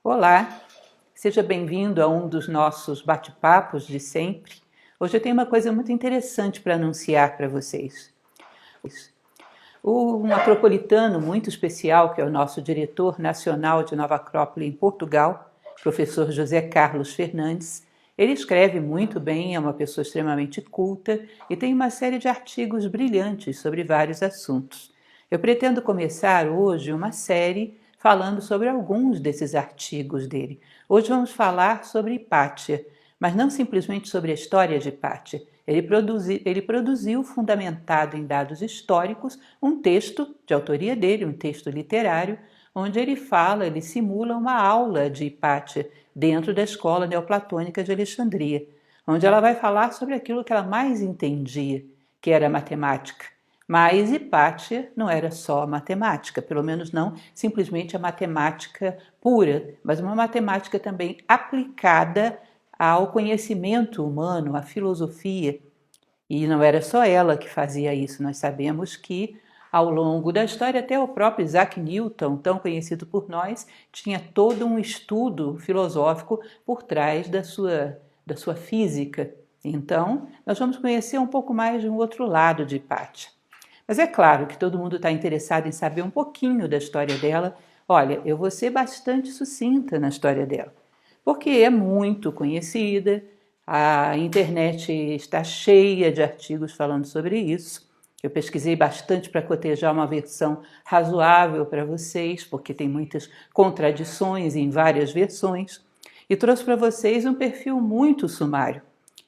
Olá, seja bem-vindo a um dos nossos bate-papos de sempre. Hoje eu tenho uma coisa muito interessante para anunciar para vocês. Um metropolitano muito especial, que é o nosso diretor nacional de Nova Acrópole em Portugal, professor José Carlos Fernandes, ele escreve muito bem, é uma pessoa extremamente culta e tem uma série de artigos brilhantes sobre vários assuntos. Eu pretendo começar hoje uma série falando sobre alguns desses artigos dele. Hoje vamos falar sobre Hipátia, mas não simplesmente sobre a história de Hipátia. Ele produziu, fundamentado em dados históricos, um texto de autoria dele, um texto literário, onde ele simula uma aula de Hipátia dentro da escola neoplatônica de Alexandria, onde ela vai falar sobre aquilo que ela mais entendia, que era a matemática. Mas Hipátia não era só matemática, pelo menos não simplesmente a matemática pura, mas uma matemática também aplicada ao conhecimento humano, à filosofia. E não era só ela que fazia isso, nós sabemos que ao longo da história até o próprio Isaac Newton, tão conhecido por nós, tinha todo um estudo filosófico por trás da sua física. Então, nós vamos conhecer um pouco mais de um outro lado de Hipátia. Mas é claro que todo mundo está interessado em saber um pouquinho da história dela. Olha, eu vou ser bastante sucinta na história dela, porque é muito conhecida, a internet está cheia de artigos falando sobre isso. Eu pesquisei bastante para cotejar uma versão razoável para vocês, porque tem muitas contradições em várias versões, e trouxe para vocês um perfil muito sumário.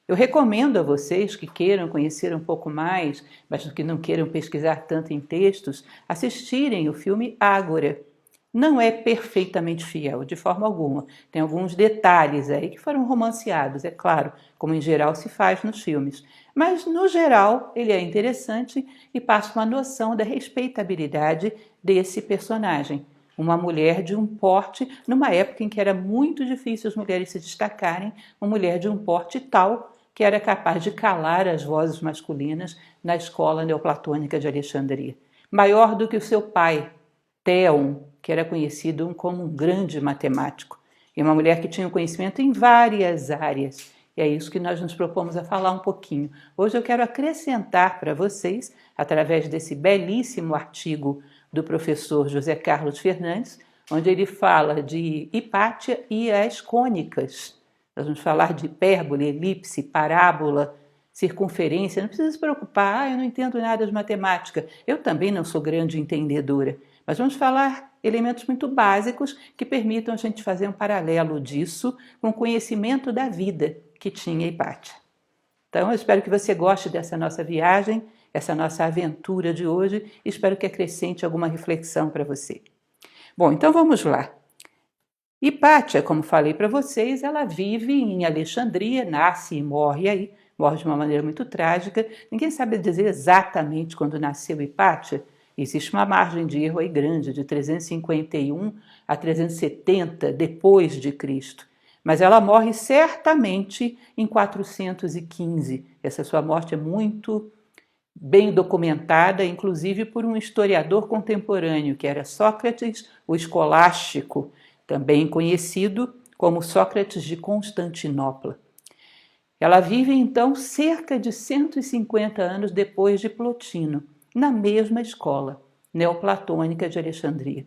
Eu recomendo a vocês que queiram conhecer um pouco mais, mas que não queiram pesquisar tanto em textos, assistirem o filme Ágora. Não é perfeitamente fiel, de forma alguma. Tem alguns detalhes aí que foram romanceados, é claro, como em geral se faz nos filmes. Mas, no geral, ele é interessante e passa uma noção da respeitabilidade desse personagem. Uma mulher de um porte, numa época em que era muito difícil as mulheres se destacarem, uma mulher de um porte tal que era capaz de calar as vozes masculinas na escola neoplatônica de Alexandria. Maior do que o seu pai, Theon, que era conhecido como um grande matemático, e uma mulher que tinha conhecimento em várias áreas. E é isso que nós nos propomos a falar um pouquinho. Hoje eu quero acrescentar para vocês, através desse belíssimo artigo do professor José Carlos Fernandes, onde ele fala de Hipátia e as cônicas. Nós vamos falar de hipérbole, elipse, parábola, circunferência. Não precisa se preocupar, eu não entendo nada de matemática. Eu também não sou grande entendedora. Mas vamos falar elementos muito básicos que permitam a gente fazer um paralelo disso com o conhecimento da vida que tinha Hipátia. Então, eu espero que você goste dessa nossa viagem, essa nossa aventura de hoje, e espero que acrescente alguma reflexão para você. Bom, então vamos lá. Hipátia, como falei para vocês, ela vive em Alexandria, nasce e morre aí, morre de uma maneira muito trágica. Ninguém sabe dizer exatamente quando nasceu Hipátia. Existe uma margem de erro aí grande, de 351 a 370 depois de Cristo. Mas ela morre certamente em 415. Essa sua morte é muito bem documentada, inclusive por um historiador contemporâneo, que era Sócrates, o escolástico, também conhecido como Sócrates de Constantinopla. Ela vive, então, cerca de 150 anos depois de Plotino, na mesma escola neoplatônica de Alexandria.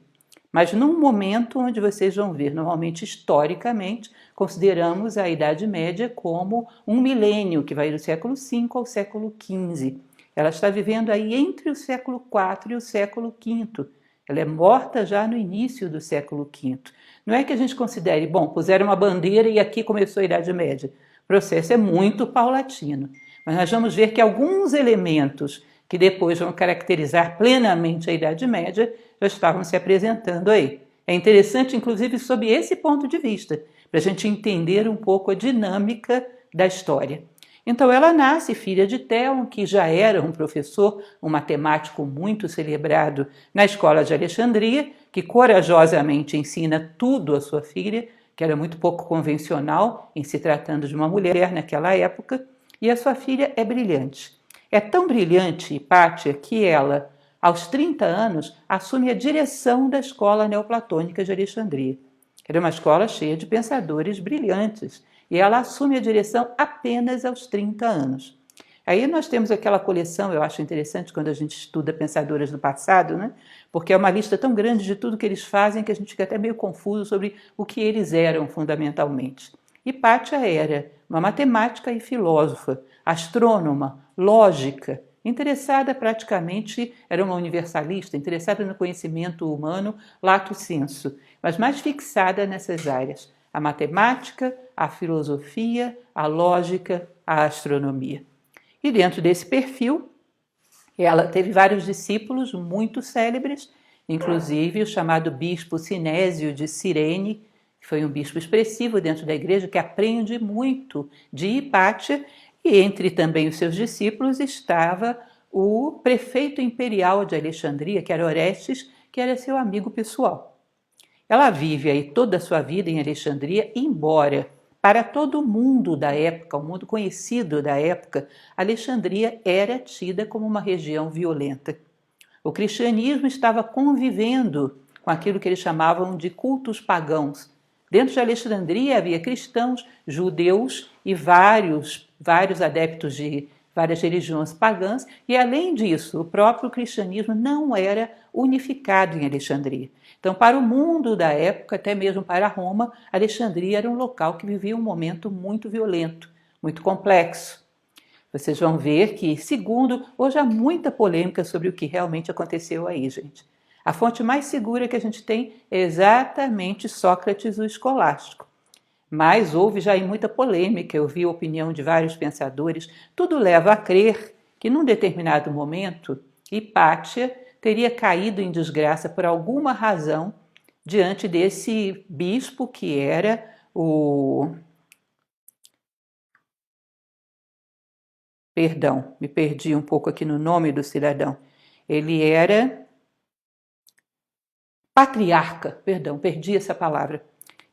Mas num momento onde vocês vão ver, normalmente, historicamente, consideramos a Idade Média como um milênio, que vai do século V ao século XV. Ela está vivendo aí entre o século IV e o século V. Ela é morta já no início do século V. Não é que a gente considere, bom, puseram uma bandeira e aqui começou a Idade Média. O processo é muito paulatino. Mas nós vamos ver que alguns elementos que depois vão caracterizar plenamente a Idade Média já estavam se apresentando aí. É interessante, inclusive, sob esse ponto de vista, para a gente entender um pouco a dinâmica da história. Então ela nasce filha de Telmo, que já era um professor, um matemático muito celebrado na escola de Alexandria, que corajosamente ensina tudo à sua filha, que era muito pouco convencional em se tratando de uma mulher naquela época, e a sua filha é brilhante. É tão brilhante, Hipátia, que ela, aos 30 anos, assume a direção da escola neoplatônica de Alexandria. Era uma escola cheia de pensadores brilhantes, e ela assume a direção apenas aos 30 anos. Aí nós temos aquela coleção, eu acho interessante quando a gente estuda pensadoras do passado, né? Porque é uma lista tão grande de tudo que eles fazem que a gente fica até meio confuso sobre o que eles eram fundamentalmente. Hipátia era uma matemática e filósofa, astrônoma, lógica, interessada praticamente, era uma universalista, interessada no conhecimento humano, lato sensu, mas mais fixada nessas áreas, a matemática, a filosofia, a lógica, a astronomia. E dentro desse perfil, ela teve vários discípulos muito célebres, inclusive o chamado bispo Sinésio de Cirene, que foi um bispo expressivo dentro da igreja, que aprende muito de Hipátia, e entre também os seus discípulos estava o prefeito imperial de Alexandria, que era Orestes, que era seu amigo pessoal. Ela vive aí toda a sua vida em Alexandria, embora para todo o mundo da época, o mundo conhecido da época, Alexandria era tida como uma região violenta. O cristianismo estava convivendo com aquilo que eles chamavam de cultos pagãos. Dentro de Alexandria havia cristãos, judeus e vários adeptos de várias religiões pagãs, e além disso, o próprio cristianismo não era unificado em Alexandria. Então, para o mundo da época, até mesmo para Roma, Alexandria era um local que vivia um momento muito violento, muito complexo. Vocês vão ver que, segundo, hoje há muita polêmica sobre o que realmente aconteceu aí, gente. A fonte mais segura que a gente tem é exatamente Sócrates, o escolástico. Mas houve já muita polêmica, eu vi a opinião de vários pensadores, tudo leva a crer que num determinado momento Hipátia teria caído em desgraça por alguma razão diante desse bispo que era o... Perdão, me perdi um pouco aqui no nome do cidadão. Ele era patriarca, perdão, perdi essa palavra.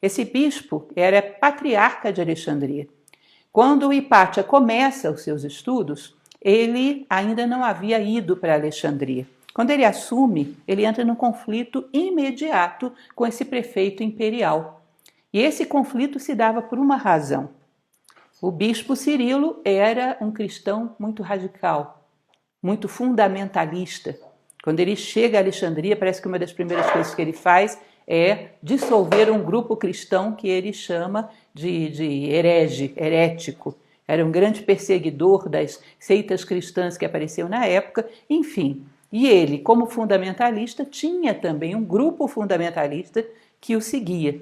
Esse bispo era patriarca de Alexandria. Quando Hipátia começa os seus estudos, ele ainda não havia ido para Alexandria. Quando ele assume, ele entra num conflito imediato com esse prefeito imperial. E esse conflito se dava por uma razão. O bispo Cirilo era um cristão muito radical, muito fundamentalista. Quando ele chega a Alexandria, parece que uma das primeiras coisas que ele faz é dissolver um grupo cristão que ele chama de herético. Era um grande perseguidor das seitas cristãs que apareciam na época, enfim. E ele, como fundamentalista, tinha também um grupo fundamentalista que o seguia.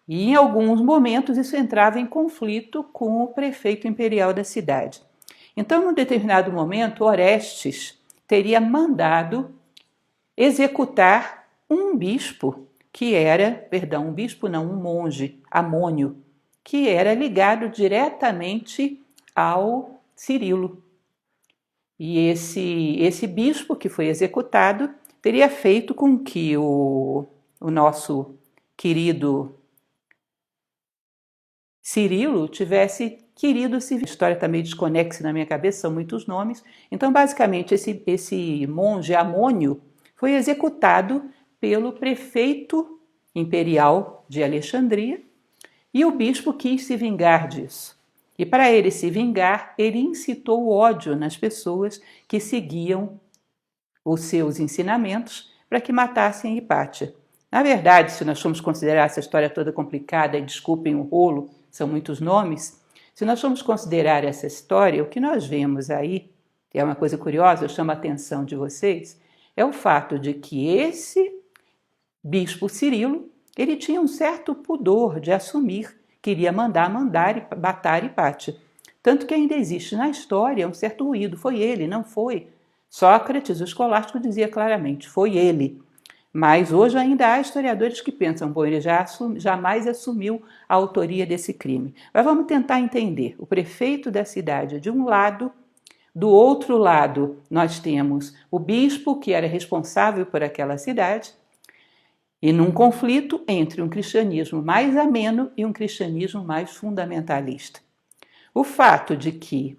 E em alguns momentos isso entrava em conflito com o prefeito imperial da cidade. Então, num determinado momento, Orestes teria mandado executar um bispo que era, um bispo não, um monge, Amônio, que era ligado diretamente ao Cirilo. E esse bispo que foi executado teria feito com que o nosso querido Cirilo tivesse querido se... A história está meio desconexa na minha cabeça, são muitos nomes. Então, basicamente, esse monge Amônio foi executado pelo prefeito imperial de Alexandria e o bispo quis se vingar disso. E para ele se vingar, ele incitou o ódio nas pessoas que seguiam os seus ensinamentos para que matassem Hipátia. Na verdade, se nós formos considerar essa história toda complicada, e desculpem o rolo, são muitos nomes, se nós formos considerar essa história, o que nós vemos aí, que é uma coisa curiosa, eu chamo a atenção de vocês, é o fato de que esse bispo Cirilo, ele tinha um certo pudor de assumir que iria matar Hipátia. Tanto que ainda existe na história um certo ruído, foi ele, não foi. Sócrates, o escolástico, dizia claramente, foi ele. Mas hoje ainda há historiadores que pensam, bom, ele jamais assumiu a autoria desse crime. Mas vamos tentar entender. O prefeito da cidade de um lado, do outro lado nós temos o bispo que era responsável por aquela cidade, e num conflito entre um cristianismo mais ameno e um cristianismo mais fundamentalista. O fato de que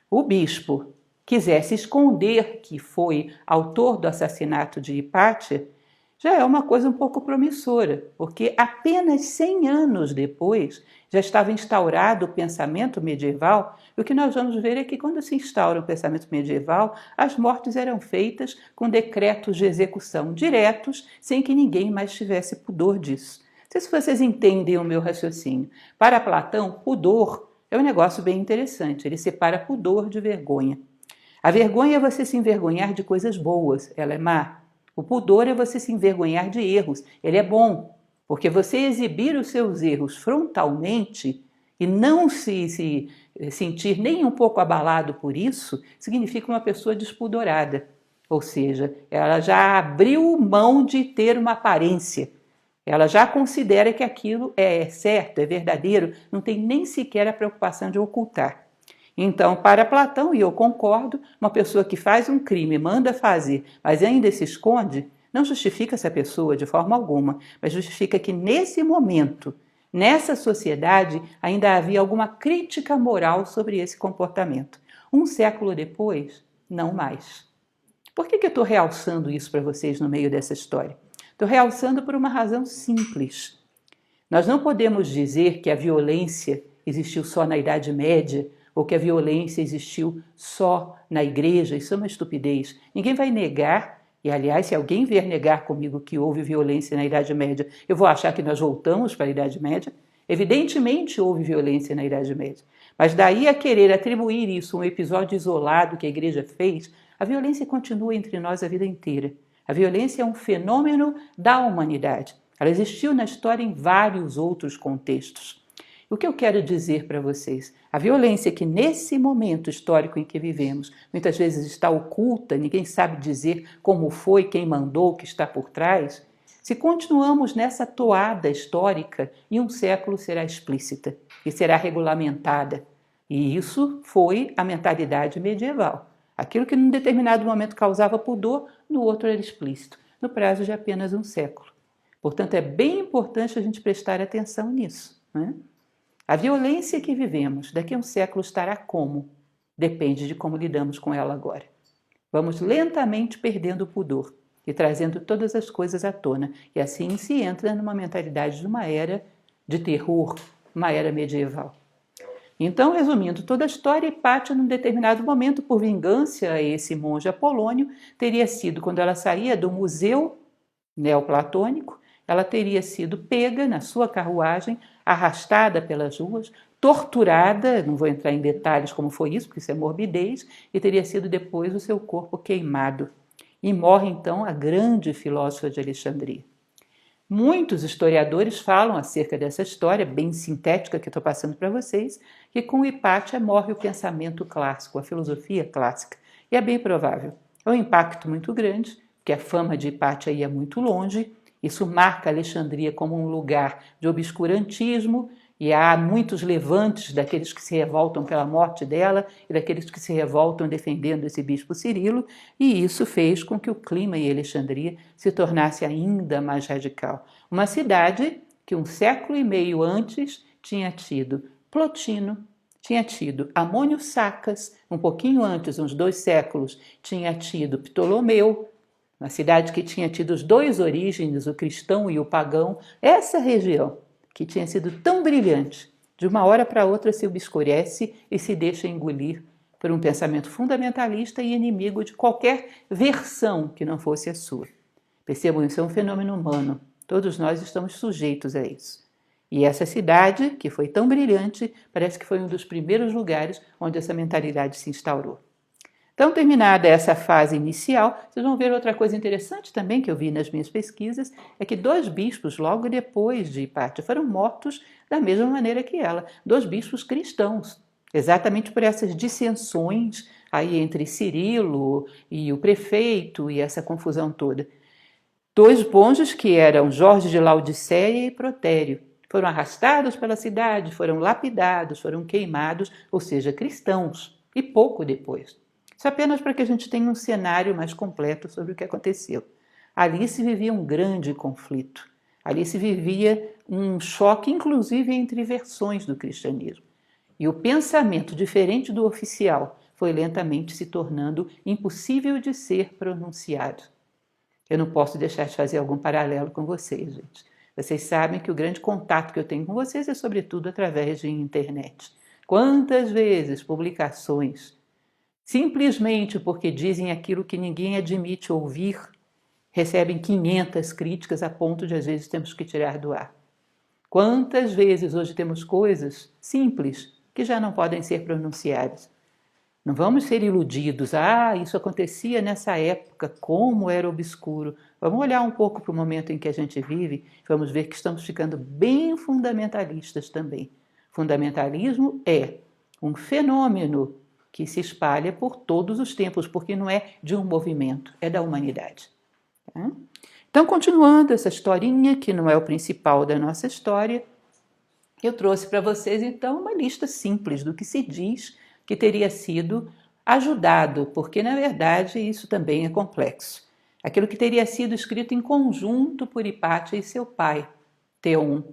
o bispo quisesse esconder que foi autor do assassinato de Hipátia já é uma coisa um pouco promissora, porque apenas 100 anos depois já estava instaurado o pensamento medieval, e o que nós vamos ver é que quando se instaura o pensamento medieval, as mortes eram feitas com decretos de execução diretos, sem que ninguém mais tivesse pudor disso. Não sei se vocês entendem o meu raciocínio. Para Platão, pudor é um negócio bem interessante, ele separa pudor de vergonha. A vergonha é você se envergonhar de coisas boas, ela é má. O pudor é você se envergonhar de erros, ele é bom, porque você exibir os seus erros frontalmente e não se sentir nem um pouco abalado por isso, significa uma pessoa despudorada. Ou seja, ela já abriu mão de ter uma aparência, ela já considera que aquilo é certo, é verdadeiro, não tem nem sequer a preocupação de ocultar. Então, para Platão, e eu concordo, uma pessoa que faz um crime, manda fazer, mas ainda se esconde, não justifica essa pessoa de forma alguma, mas justifica que nesse momento, nessa sociedade, ainda havia alguma crítica moral sobre esse comportamento. Um século depois, não mais. Por que eu estou realçando isso para vocês no meio dessa história? Estou realçando por uma razão simples. Nós não podemos dizer que a violência existiu só na Idade Média, ou que a violência existiu só na igreja. Isso é uma estupidez. Ninguém vai negar, e aliás, se alguém vier negar comigo que houve violência na Idade Média, eu vou achar que nós voltamos para a Idade Média. Evidentemente houve violência na Idade Média, mas daí a querer atribuir isso a um episódio isolado que a igreja fez, a violência continua entre nós a vida inteira. A violência é um fenômeno da humanidade. Ela existiu na história em vários outros contextos. O que eu quero dizer para vocês? A violência que nesse momento histórico em que vivemos, muitas vezes está oculta, ninguém sabe dizer como foi, quem mandou, o que está por trás. Se continuamos nessa toada histórica, em um século será explícita e será regulamentada. E isso foi a mentalidade medieval. Aquilo que num determinado momento causava pudor, no outro era explícito, no prazo de apenas um século. Portanto, é bem importante a gente prestar atenção nisso, né? A violência que vivemos daqui a um século estará como? Depende de como lidamos com ela agora. Vamos lentamente perdendo o pudor e trazendo todas as coisas à tona. E assim se entra numa mentalidade de uma era de terror, uma era medieval. Então, resumindo toda a história, Hipátia, num determinado momento, por vingança a esse monge Apolônio, teria sido, quando ela saía do museu neoplatônico, ela teria sido pega na sua carruagem, arrastada pelas ruas, torturada, não vou entrar em detalhes como foi isso, porque isso é morbidez, e teria sido depois o seu corpo queimado. E morre então a grande filósofa de Alexandria. Muitos historiadores falam acerca dessa história, bem sintética que estou passando para vocês, que com Hipátia morre o pensamento clássico, a filosofia clássica. E é bem provável. É um impacto muito grande, porque a fama de Hipátia ia muito longe. Isso marca Alexandria como um lugar de obscurantismo, e há muitos levantes daqueles que se revoltam pela morte dela e daqueles que se revoltam defendendo esse bispo Cirilo, e isso fez com que o clima em Alexandria se tornasse ainda mais radical. Uma cidade que um século e meio antes tinha tido Plotino, tinha tido Amônio Sacas, um pouquinho antes, uns 2 séculos, tinha tido Ptolomeu, uma cidade que tinha tido os 2 origens, o cristão e o pagão. Essa região, que tinha sido tão brilhante, de uma hora para outra se obscurece e se deixa engolir por um pensamento fundamentalista e inimigo de qualquer versão que não fosse a sua. Percebam, isso é um fenômeno humano. Todos nós estamos sujeitos a isso. E essa cidade, que foi tão brilhante, parece que foi um dos primeiros lugares onde essa mentalidade se instaurou. Então, terminada essa fase inicial, vocês vão ver outra coisa interessante também que eu vi nas minhas pesquisas, é que 2 bispos, logo depois de Hipátia, foram mortos da mesma maneira que ela, 2 bispos cristãos, exatamente por essas dissensões aí entre Cirilo e o prefeito e essa confusão toda. Dois monges que eram Jorge de Laodiceia e Protério foram arrastados pela cidade, foram lapidados, foram queimados, ou seja, cristãos, e pouco depois. Isso apenas para que a gente tenha um cenário mais completo sobre o que aconteceu. Ali se vivia um grande conflito. Ali se vivia um choque, inclusive, entre versões do cristianismo. E o pensamento diferente do oficial foi lentamente se tornando impossível de ser pronunciado. Eu não posso deixar de fazer algum paralelo com vocês, gente. Vocês sabem que o grande contato que eu tenho com vocês é, sobretudo, através de internet. Quantas vezes publicações, simplesmente porque dizem aquilo que ninguém admite ouvir, recebem 500 críticas a ponto de, às vezes, temos que tirar do ar. Quantas vezes hoje temos coisas simples que já não podem ser pronunciadas. Não vamos ser iludidos. Isso acontecia nessa época, como era obscuro. Vamos olhar um pouco para o momento em que a gente vive, vamos ver que estamos ficando bem fundamentalistas também. Fundamentalismo é um fenômeno que se espalha por todos os tempos, porque não é de um movimento, é da humanidade. Então, continuando essa historinha, que não é o principal da nossa história, eu trouxe para vocês, então, uma lista simples do que se diz que teria sido ajudado, porque, na verdade, isso também é complexo. Aquilo que teria sido escrito em conjunto por Hipátia e seu pai, Theon.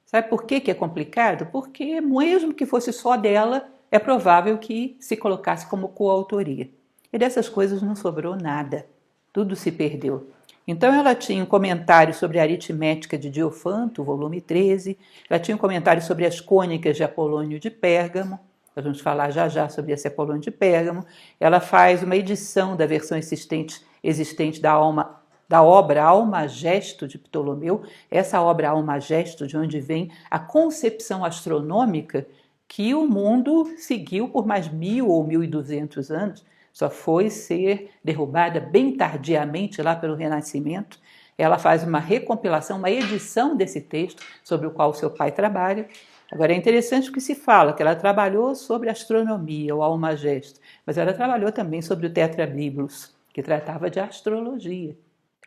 Sabe por que é complicado? Porque, mesmo que fosse só dela, é provável que se colocasse como coautoria. E dessas coisas não sobrou nada. Tudo se perdeu. Então ela tinha um comentário sobre a aritmética de Diofanto, volume 13, ela tinha um comentário sobre as cônicas de Apolônio de Pérgamo, nós vamos falar já já sobre esse Apolônio de Pérgamo, ela faz uma edição da versão existente da obra Almagesto de Ptolomeu, essa obra Almagesto, de onde vem a concepção astronômica que o mundo seguiu por mais 1000 ou 1200 anos, só foi ser derrubada bem tardiamente, lá pelo Renascimento. Ela faz uma recompilação, uma edição desse texto sobre o qual seu pai trabalha. Agora, é interessante o que se fala, que ela trabalhou sobre astronomia, o Almagesto, mas ela trabalhou também sobre o Tetrabiblos, que tratava de astrologia.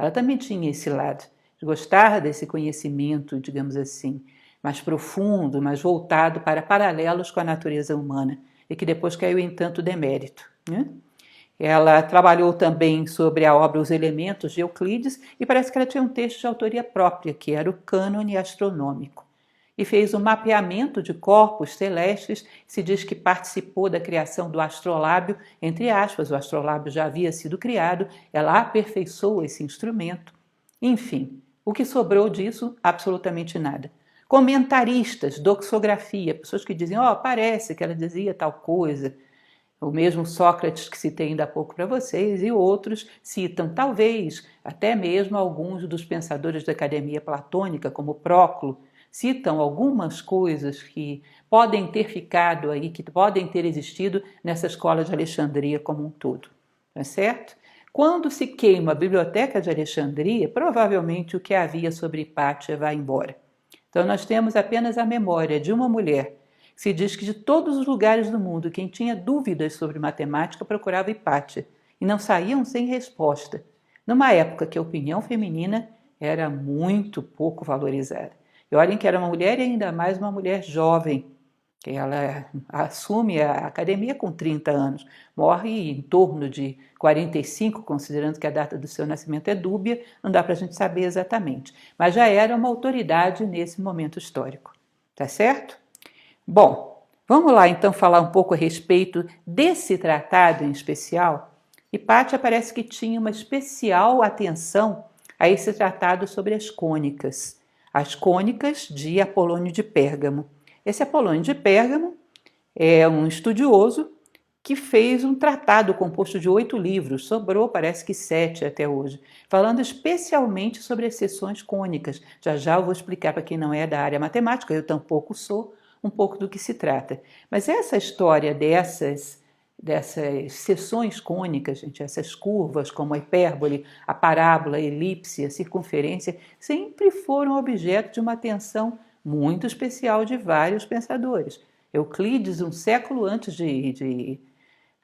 Ela também tinha esse lado, de gostar desse conhecimento, digamos assim, mais profundo, mais voltado para paralelos com a natureza humana, e que depois caiu em tanto demérito, né? Ela trabalhou também sobre a obra Os Elementos de Euclides e parece que ela tinha um texto de autoria própria, que era o Cânone Astronômico. E fez um mapeamento de corpos celestes, se diz que participou da criação do astrolábio, entre aspas, o astrolábio já havia sido criado, ela aperfeiçoou esse instrumento. Enfim, o que sobrou disso? Absolutamente nada. Comentaristas, doxografia, pessoas que dizem, parece que ela dizia tal coisa. O mesmo Sócrates que citei ainda há pouco para vocês, e outros citam, talvez, até mesmo alguns dos pensadores da academia platônica, como Próclo, citam algumas coisas que podem ter ficado aí, que podem ter existido nessa escola de Alexandria como um todo. Não é certo? Quando se queima a biblioteca de Alexandria, provavelmente o que havia sobre Hipátia vai embora. Então nós temos apenas a memória de uma mulher. Se diz que de todos os lugares do mundo, quem tinha dúvidas sobre matemática procurava Hipátia e não saíam sem resposta, numa época que a opinião feminina era muito pouco valorizada. E olhem que era uma mulher e ainda mais uma mulher jovem, que ela assume a academia com 30 anos, morre em torno de 45, considerando que a data do seu nascimento é dúbia, não dá para a gente saber exatamente, mas já era uma autoridade nesse momento histórico, tá certo? Bom, vamos lá então falar um pouco a respeito desse tratado em especial. Hipátia parece que tinha uma especial atenção a esse tratado sobre as cônicas de Apolônio de Pérgamo. Esse Apolônio de Pérgamo é um estudioso que fez um tratado composto de 8 livros, sobrou parece que 7 até hoje, falando especialmente sobre as seções cônicas. Já já eu vou explicar para quem não é da área matemática, eu tampouco sou, um pouco do que se trata. Mas essa história dessas seções cônicas, gente, essas curvas como a hipérbole, a parábola, a elipse, a circunferência, sempre foram objeto de uma atenção muito especial de vários pensadores. Euclides, um século antes de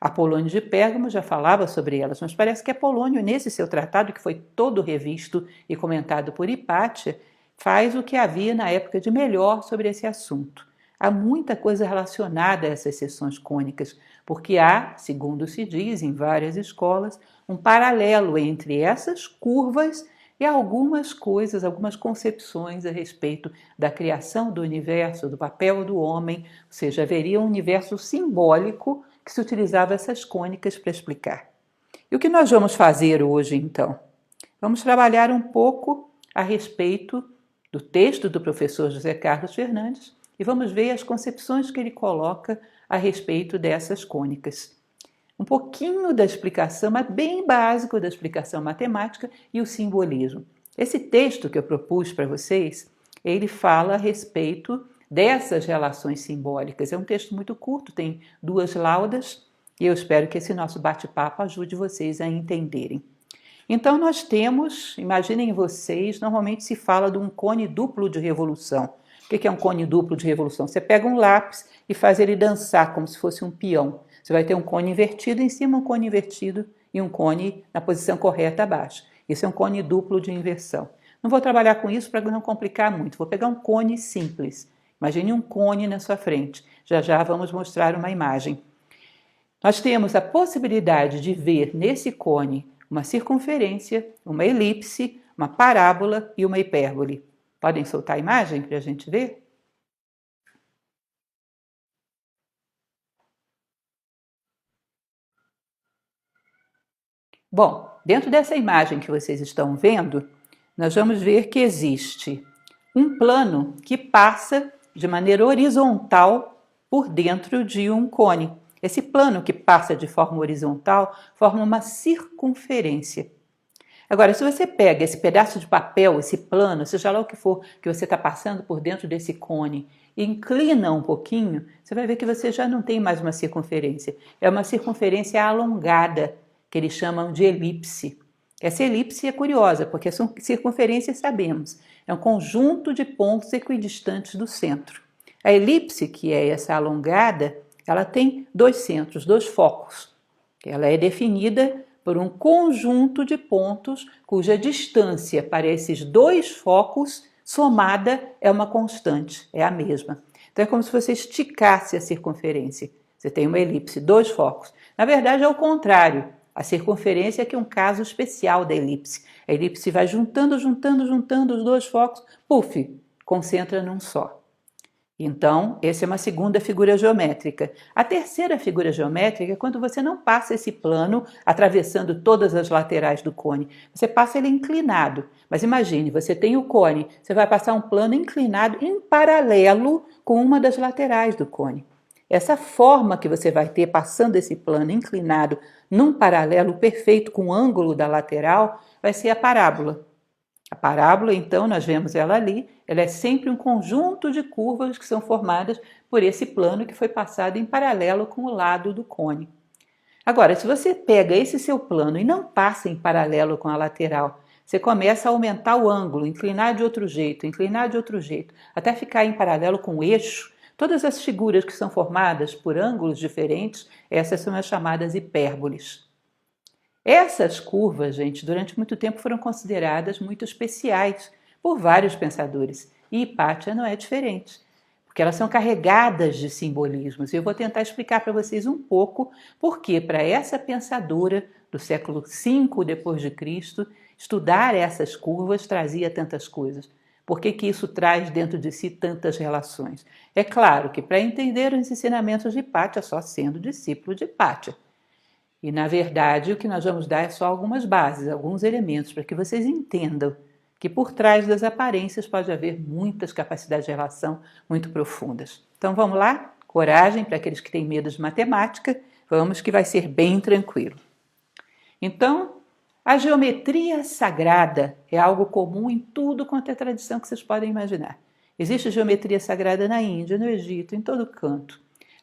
Apolônio de Pérgamo já falava sobre elas, mas parece que Apolônio, nesse seu tratado, que foi todo revisto e comentado por Hipátia, faz o que havia na época de melhor sobre esse assunto. Há muita coisa relacionada a essas seções cônicas, porque há, segundo se diz em várias escolas, um paralelo entre essas curvas e algumas coisas, algumas concepções a respeito da criação do universo, do papel do homem, ou seja, haveria um universo simbólico que se utilizava essas cônicas para explicar. E o que nós vamos fazer hoje, então? Vamos trabalhar um pouco a respeito do texto do professor José Carlos Fernandes e vamos ver as concepções que ele coloca a respeito dessas cônicas. Um pouquinho da explicação, mas bem básico da explicação matemática e o simbolismo. Esse texto que eu propus para vocês, ele fala a respeito dessas relações simbólicas. É um texto muito curto, tem 2 laudas, e eu espero que esse nosso bate-papo ajude vocês a entenderem. Então nós temos, imaginem vocês, normalmente se fala de um cone duplo de revolução. O que é um cone duplo de revolução? Você pega um lápis e faz ele dançar como se fosse um peão. Você vai ter um cone invertido em cima, um cone invertido e um cone na posição correta abaixo. Isso é um cone duplo de inversão. Não vou trabalhar com isso para não complicar muito. Vou pegar um cone simples. Imagine um cone na sua frente. Já já vamos mostrar uma imagem. Nós temos a possibilidade de ver nesse cone uma circunferência, uma elipse, uma parábola e uma hipérbole. Podem soltar a imagem para a gente ver? Bom, dentro dessa imagem que vocês estão vendo, nós vamos ver que existe um plano que passa de maneira horizontal por dentro de um cone. Esse plano que passa de forma horizontal forma uma circunferência. Agora, se você pega esse pedaço de papel, esse plano, seja lá o que for que você está passando por dentro desse cone, e inclina um pouquinho, você vai ver que você já não tem mais uma circunferência. É uma circunferência alongada, que eles chamam de elipse. Essa elipse é curiosa, porque a circunferência, sabemos, é um conjunto de pontos equidistantes do centro. A elipse, que é essa alongada, ela tem 2 centros, 2 focos. Ela é definida por um conjunto de pontos cuja distância para esses 2 focos somada é uma constante, é a mesma. Então é como se você esticasse a circunferência. Você tem uma elipse, 2 focos. Na verdade é o contrário. A circunferência é que é um caso especial da elipse. A elipse vai juntando os 2 focos, puf, concentra num só. Então, essa é uma segunda figura geométrica. A terceira figura geométrica é quando você não passa esse plano atravessando todas as laterais do cone. Você passa ele inclinado. Mas imagine, você tem o cone, você vai passar um plano inclinado em paralelo com uma das laterais do cone. Essa forma que você vai ter passando esse plano inclinado num paralelo perfeito com o ângulo da lateral vai ser a parábola. A parábola, então, nós vemos ela ali, ela é sempre um conjunto de curvas que são formadas por esse plano que foi passado em paralelo com o lado do cone. Agora, se você pega esse seu plano e não passa em paralelo com a lateral, você começa a aumentar o ângulo, inclinar de outro jeito, até ficar em paralelo com o eixo. Todas as figuras que são formadas por ângulos diferentes, essas são as chamadas hipérboles. Essas curvas, gente, durante muito tempo foram consideradas muito especiais por vários pensadores. E Hipátia não é diferente, porque elas são carregadas de simbolismos. E eu vou tentar explicar para vocês um pouco porque para essa pensadora do século V depois de Cristo, estudar essas curvas trazia tantas coisas. Por que isso traz dentro de si tantas relações? É claro que para entender os ensinamentos de Hipátia, só sendo discípulo de Hipátia. E, na verdade, o que nós vamos dar é só algumas bases, alguns elementos, para que vocês entendam que por trás das aparências pode haver muitas capacidades de relação muito profundas. Então vamos lá? Coragem para aqueles que têm medo de matemática, vamos que vai ser bem tranquilo. Então, a geometria sagrada é algo comum em tudo quanto é tradição que vocês podem imaginar. Existe geometria sagrada na Índia, no Egito, em todo canto.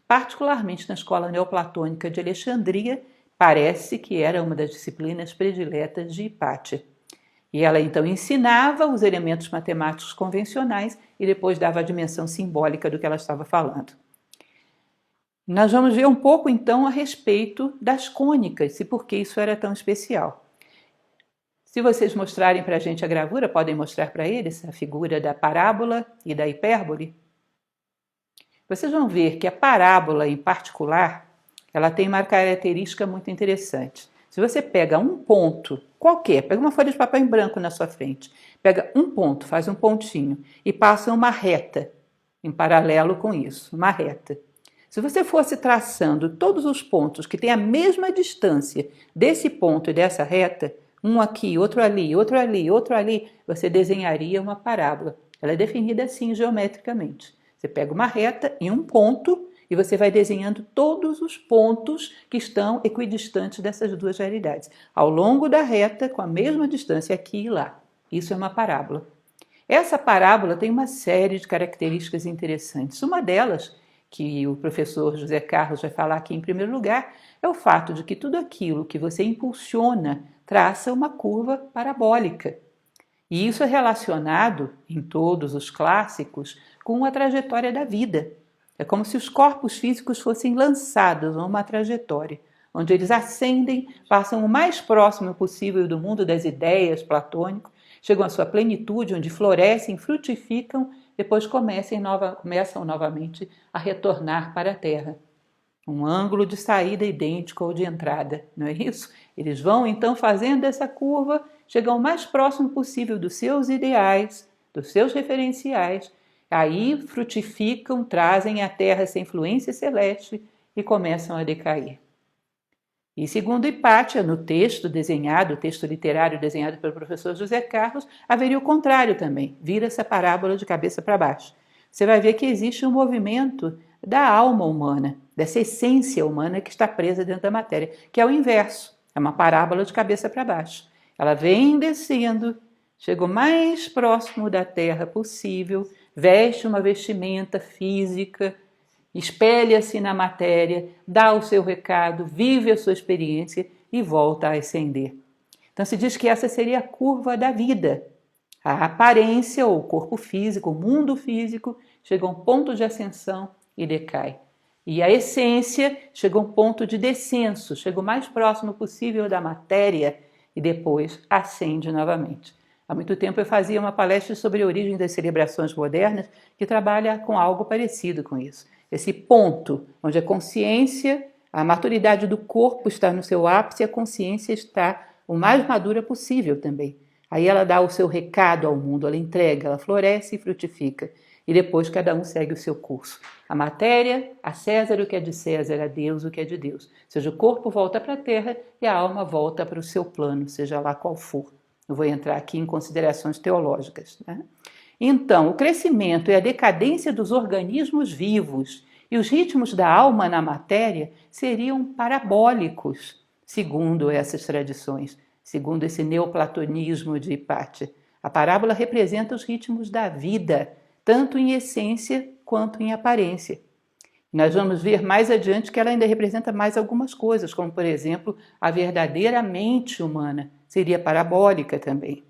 Particularmente na escola neoplatônica de Alexandria, parece que era uma das disciplinas prediletas de Hipátia. E ela então ensinava os elementos matemáticos convencionais e depois dava a dimensão simbólica do que ela estava falando. Nós vamos ver um pouco então a respeito das cônicas e por que isso era tão especial. Se vocês mostrarem para a gente a gravura, podem mostrar para eles a figura da parábola e da hipérbole. Vocês vão ver que a parábola, em particular, ela tem uma característica muito interessante. Se você pega um ponto qualquer, pega uma folha de papel em branco na sua frente, pega um ponto, faz um pontinho e passa uma reta em paralelo com isso, uma reta. Se você fosse traçando todos os pontos que têm a mesma distância desse ponto e dessa reta, um aqui, outro ali, outro ali, outro ali, você desenharia uma parábola. Ela é definida assim geometricamente. Você pega uma reta e um ponto e você vai desenhando todos os pontos que estão equidistantes dessas duas realidades, ao longo da reta, com a mesma distância aqui e lá. Isso é uma parábola. Essa parábola tem uma série de características interessantes. Uma delas, que o professor José Carlos vai falar aqui em primeiro lugar, é o fato de que tudo aquilo que você impulsiona traça uma curva parabólica. E isso é relacionado, em todos os clássicos, com a trajetória da vida. É como se os corpos físicos fossem lançados numa trajetória, onde eles ascendem, passam o mais próximo possível do mundo das ideias platônico, chegam à sua plenitude, onde florescem, frutificam, depois começam novamente a retornar para a Terra. Um ângulo de saída idêntico ao de entrada, não é isso? Eles vão então fazendo essa curva, chegam o mais próximo possível dos seus ideais, dos seus referenciais, aí frutificam, trazem à Terra essa influência celeste e começam a decair. E segundo Hipátia, no texto desenhado, o texto literário desenhado pelo professor José Carlos, haveria o contrário também, vira essa parábola de cabeça para baixo. Você vai ver que existe um movimento da alma humana, dessa essência humana que está presa dentro da matéria, que é o inverso, é uma parábola de cabeça para baixo. Ela vem descendo, chega o mais próximo da terra possível, veste uma vestimenta física, espelha-se na matéria, dá o seu recado, vive a sua experiência e volta a ascender. Então se diz que essa seria a curva da vida. A aparência, ou o corpo físico, o mundo físico, chega a um ponto de ascensão e decai. E a essência chega a um ponto de descenso, chega o mais próximo possível da matéria e depois ascende novamente. Há muito tempo eu fazia uma palestra sobre a origem das celebrações modernas que trabalha com algo parecido com isso. Esse ponto onde a consciência, a maturidade do corpo está no seu ápice e a consciência está o mais madura possível também. Aí ela dá o seu recado ao mundo, ela entrega, ela floresce e frutifica. E depois cada um segue o seu curso. A matéria, a César o que é de César, a Deus o que é de Deus. Ou seja, o corpo volta para a terra e a alma volta para o seu plano, seja lá qual for. Eu vou entrar aqui em considerações teológicas, né? Então, o crescimento e a decadência dos organismos vivos e os ritmos da alma na matéria seriam parabólicos, segundo essas tradições, segundo esse neoplatonismo de Hipátia. A parábola representa os ritmos da vida, tanto em essência quanto em aparência. Nós vamos ver mais adiante que ela ainda representa mais algumas coisas, como, por exemplo, a verdadeira mente humana seria parabólica também.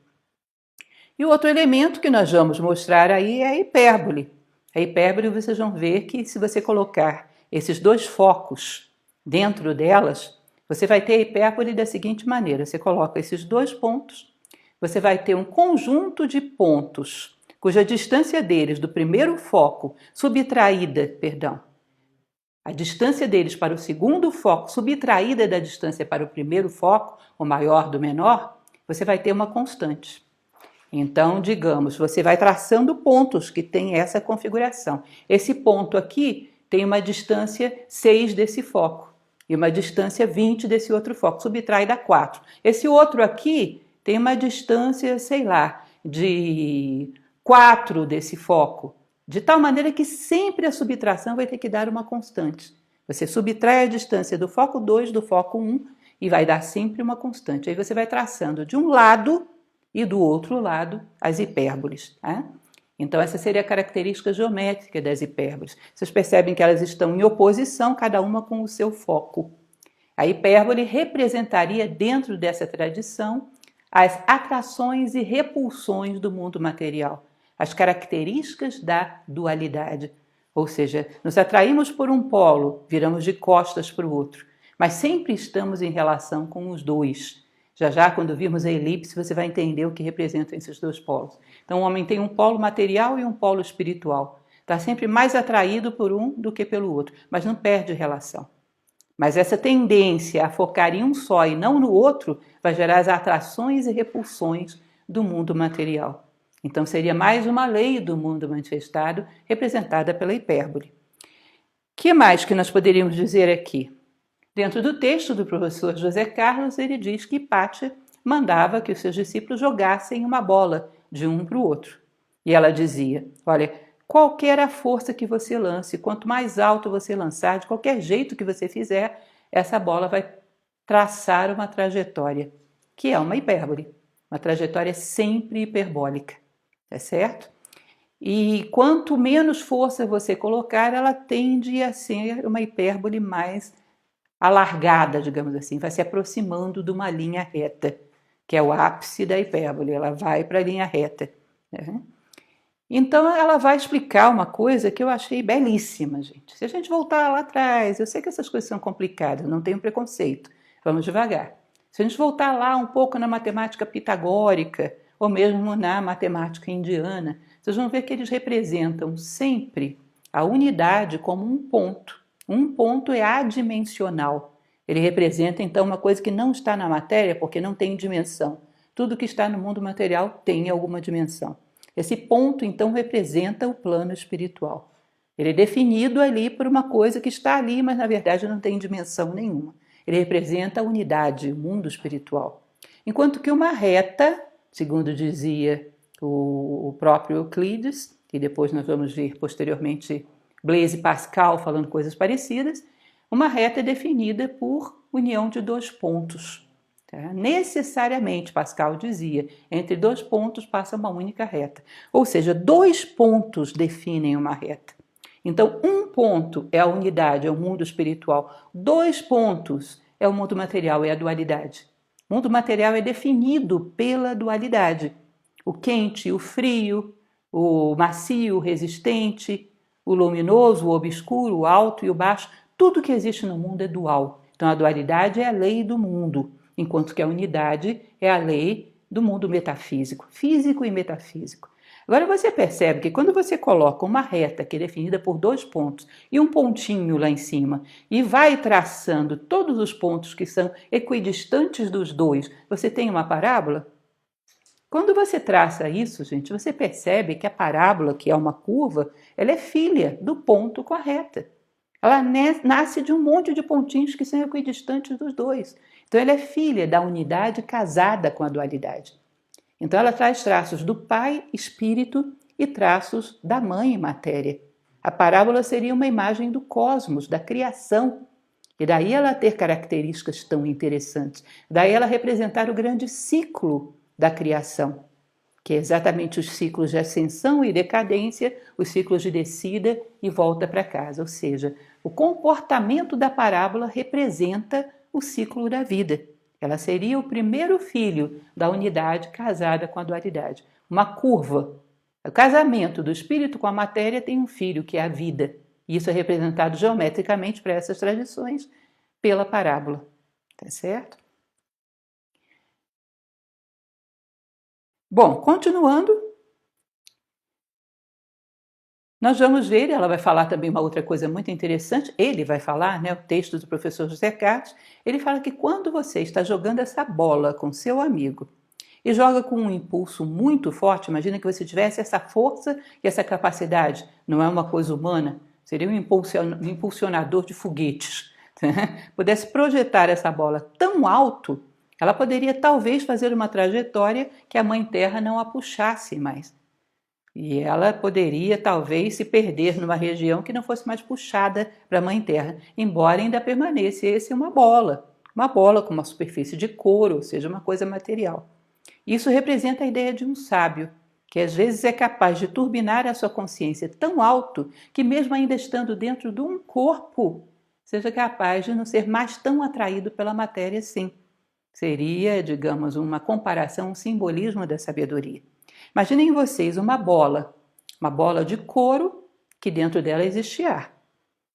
E o outro elemento que nós vamos mostrar aí é a hipérbole. A hipérbole, vocês vão ver que se você colocar esses dois focos dentro delas, você vai ter a hipérbole da seguinte maneira. Você coloca esses dois pontos, você vai ter um conjunto de pontos cuja distância deles do primeiro foco a distância deles para o segundo foco subtraída da distância para o primeiro foco, o maior do menor, você vai ter uma constante. Então, digamos, você vai traçando pontos que têm essa configuração. Esse ponto aqui tem uma distância 6 desse foco e uma distância 20 desse outro foco, subtrai da 4. Esse outro aqui tem uma distância, sei lá, de 4 desse foco, de tal maneira que sempre a subtração vai ter que dar uma constante. Você subtrai a distância do foco 2 do foco 1 e vai dar sempre uma constante. Aí você vai traçando de um lado e do outro lado as hipérboles. Tá? Então essa seria a característica geométrica das hipérboles. Vocês percebem que elas estão em oposição, cada uma com o seu foco. A hipérbole representaria dentro dessa tradição as atrações e repulsões do mundo material, as características da dualidade. Ou seja, nos atraímos por um polo, viramos de costas para o outro, mas sempre estamos em relação com os dois. Já já, quando virmos a elipse, você vai entender o que representam esses dois polos. Então, o homem tem um polo material e um polo espiritual. Está sempre mais atraído por um do que pelo outro, mas não perde relação. Mas essa tendência a focar em um só e não no outro vai gerar as atrações e repulsões do mundo material. Então seria mais uma lei do mundo manifestado representada pela hipérbole. O que mais que nós poderíamos dizer aqui? Dentro do texto do professor José Carlos, ele diz que Hipátia mandava que os seus discípulos jogassem uma bola de um para o outro. E ela dizia, olha, qualquer a força que você lance, quanto mais alto você lançar, de qualquer jeito que você fizer, essa bola vai traçar uma trajetória, que é uma hipérbole, uma trajetória sempre hiperbólica, tá certo? E quanto menos força você colocar, ela tende a ser uma hipérbole mais alargada, digamos assim, vai se aproximando de uma linha reta, que é o ápice da hipérbole, ela vai para a linha reta, né? Então ela vai explicar uma coisa que eu achei belíssima, gente. Se a gente voltar lá atrás, eu sei que essas coisas são complicadas, não tenho preconceito, vamos devagar. Se a gente voltar lá um pouco na matemática pitagórica, ou mesmo na matemática indiana, vocês vão ver que eles representam sempre a unidade como um ponto. Um ponto é adimensional. Ele representa, então, uma coisa que não está na matéria porque não tem dimensão. Tudo que está no mundo material tem alguma dimensão. Esse ponto, então, representa o plano espiritual. Ele é definido ali por uma coisa que está ali, mas na verdade não tem dimensão nenhuma. Ele representa a unidade, o mundo espiritual. Enquanto que uma reta, segundo dizia o próprio Euclides, e depois nós vamos ver posteriormente Blaise Pascal falando coisas parecidas, uma reta é definida por união de dois pontos. Tá? Necessariamente, Pascal dizia, entre dois pontos passa uma única reta. Ou seja, dois pontos definem uma reta. Então, um ponto é a unidade, é o mundo espiritual. Dois pontos é o mundo material, é a dualidade. O mundo material é definido pela dualidade. O quente, o frio, o macio, o resistente, o luminoso, o obscuro, o alto e o baixo, tudo que existe no mundo é dual. Então a dualidade é a lei do mundo, enquanto que a unidade é a lei do mundo metafísico, físico e metafísico. Agora você percebe que quando você coloca uma reta que é definida por dois pontos e um pontinho lá em cima e vai traçando todos os pontos que são equidistantes dos dois, você tem uma parábola? Quando você traça isso, gente, você percebe que a parábola, que é uma curva, ela é filha do ponto com a reta. Ela nasce de um monte de pontinhos que são equidistantes dos dois. Então ela é filha da unidade casada com a dualidade. Então ela traz traços do pai, espírito, e traços da mãe, matéria. A parábola seria uma imagem do cosmos, da criação. E daí ela ter características tão interessantes. Daí ela representar o grande ciclo da criação, que é exatamente os ciclos de ascensão e decadência, os ciclos de descida e volta para casa. Ou seja, o comportamento da parábola representa o ciclo da vida. Ela seria o primeiro filho da unidade casada com a dualidade. Uma curva. O casamento do espírito com a matéria tem um filho, que é a vida. E isso é representado geometricamente para essas tradições pela parábola. Tá certo? Bom, continuando, nós vamos ver, ela vai falar também uma outra coisa muito interessante, ele vai falar, né, o texto do professor José Carlos, ele fala que quando você está jogando essa bola com seu amigo e joga com um impulso muito forte, imagina que você tivesse essa força e essa capacidade, não é uma coisa humana, seria um impulsionador de foguetes, pudesse projetar essa bola tão alto, ela poderia talvez fazer uma trajetória que a Mãe Terra não a puxasse mais. E ela poderia talvez se perder numa região que não fosse mais puxada para a Mãe Terra, embora ainda permanecesse uma bola com uma superfície de couro, ou seja, uma coisa material. Isso representa a ideia de um sábio, que às vezes é capaz de turbinar a sua consciência tão alto que mesmo ainda estando dentro de um corpo, seja capaz de não ser mais tão atraído pela matéria assim. Seria, digamos, uma comparação, um simbolismo da sabedoria. Imaginem vocês uma bola de couro que dentro dela existe ar.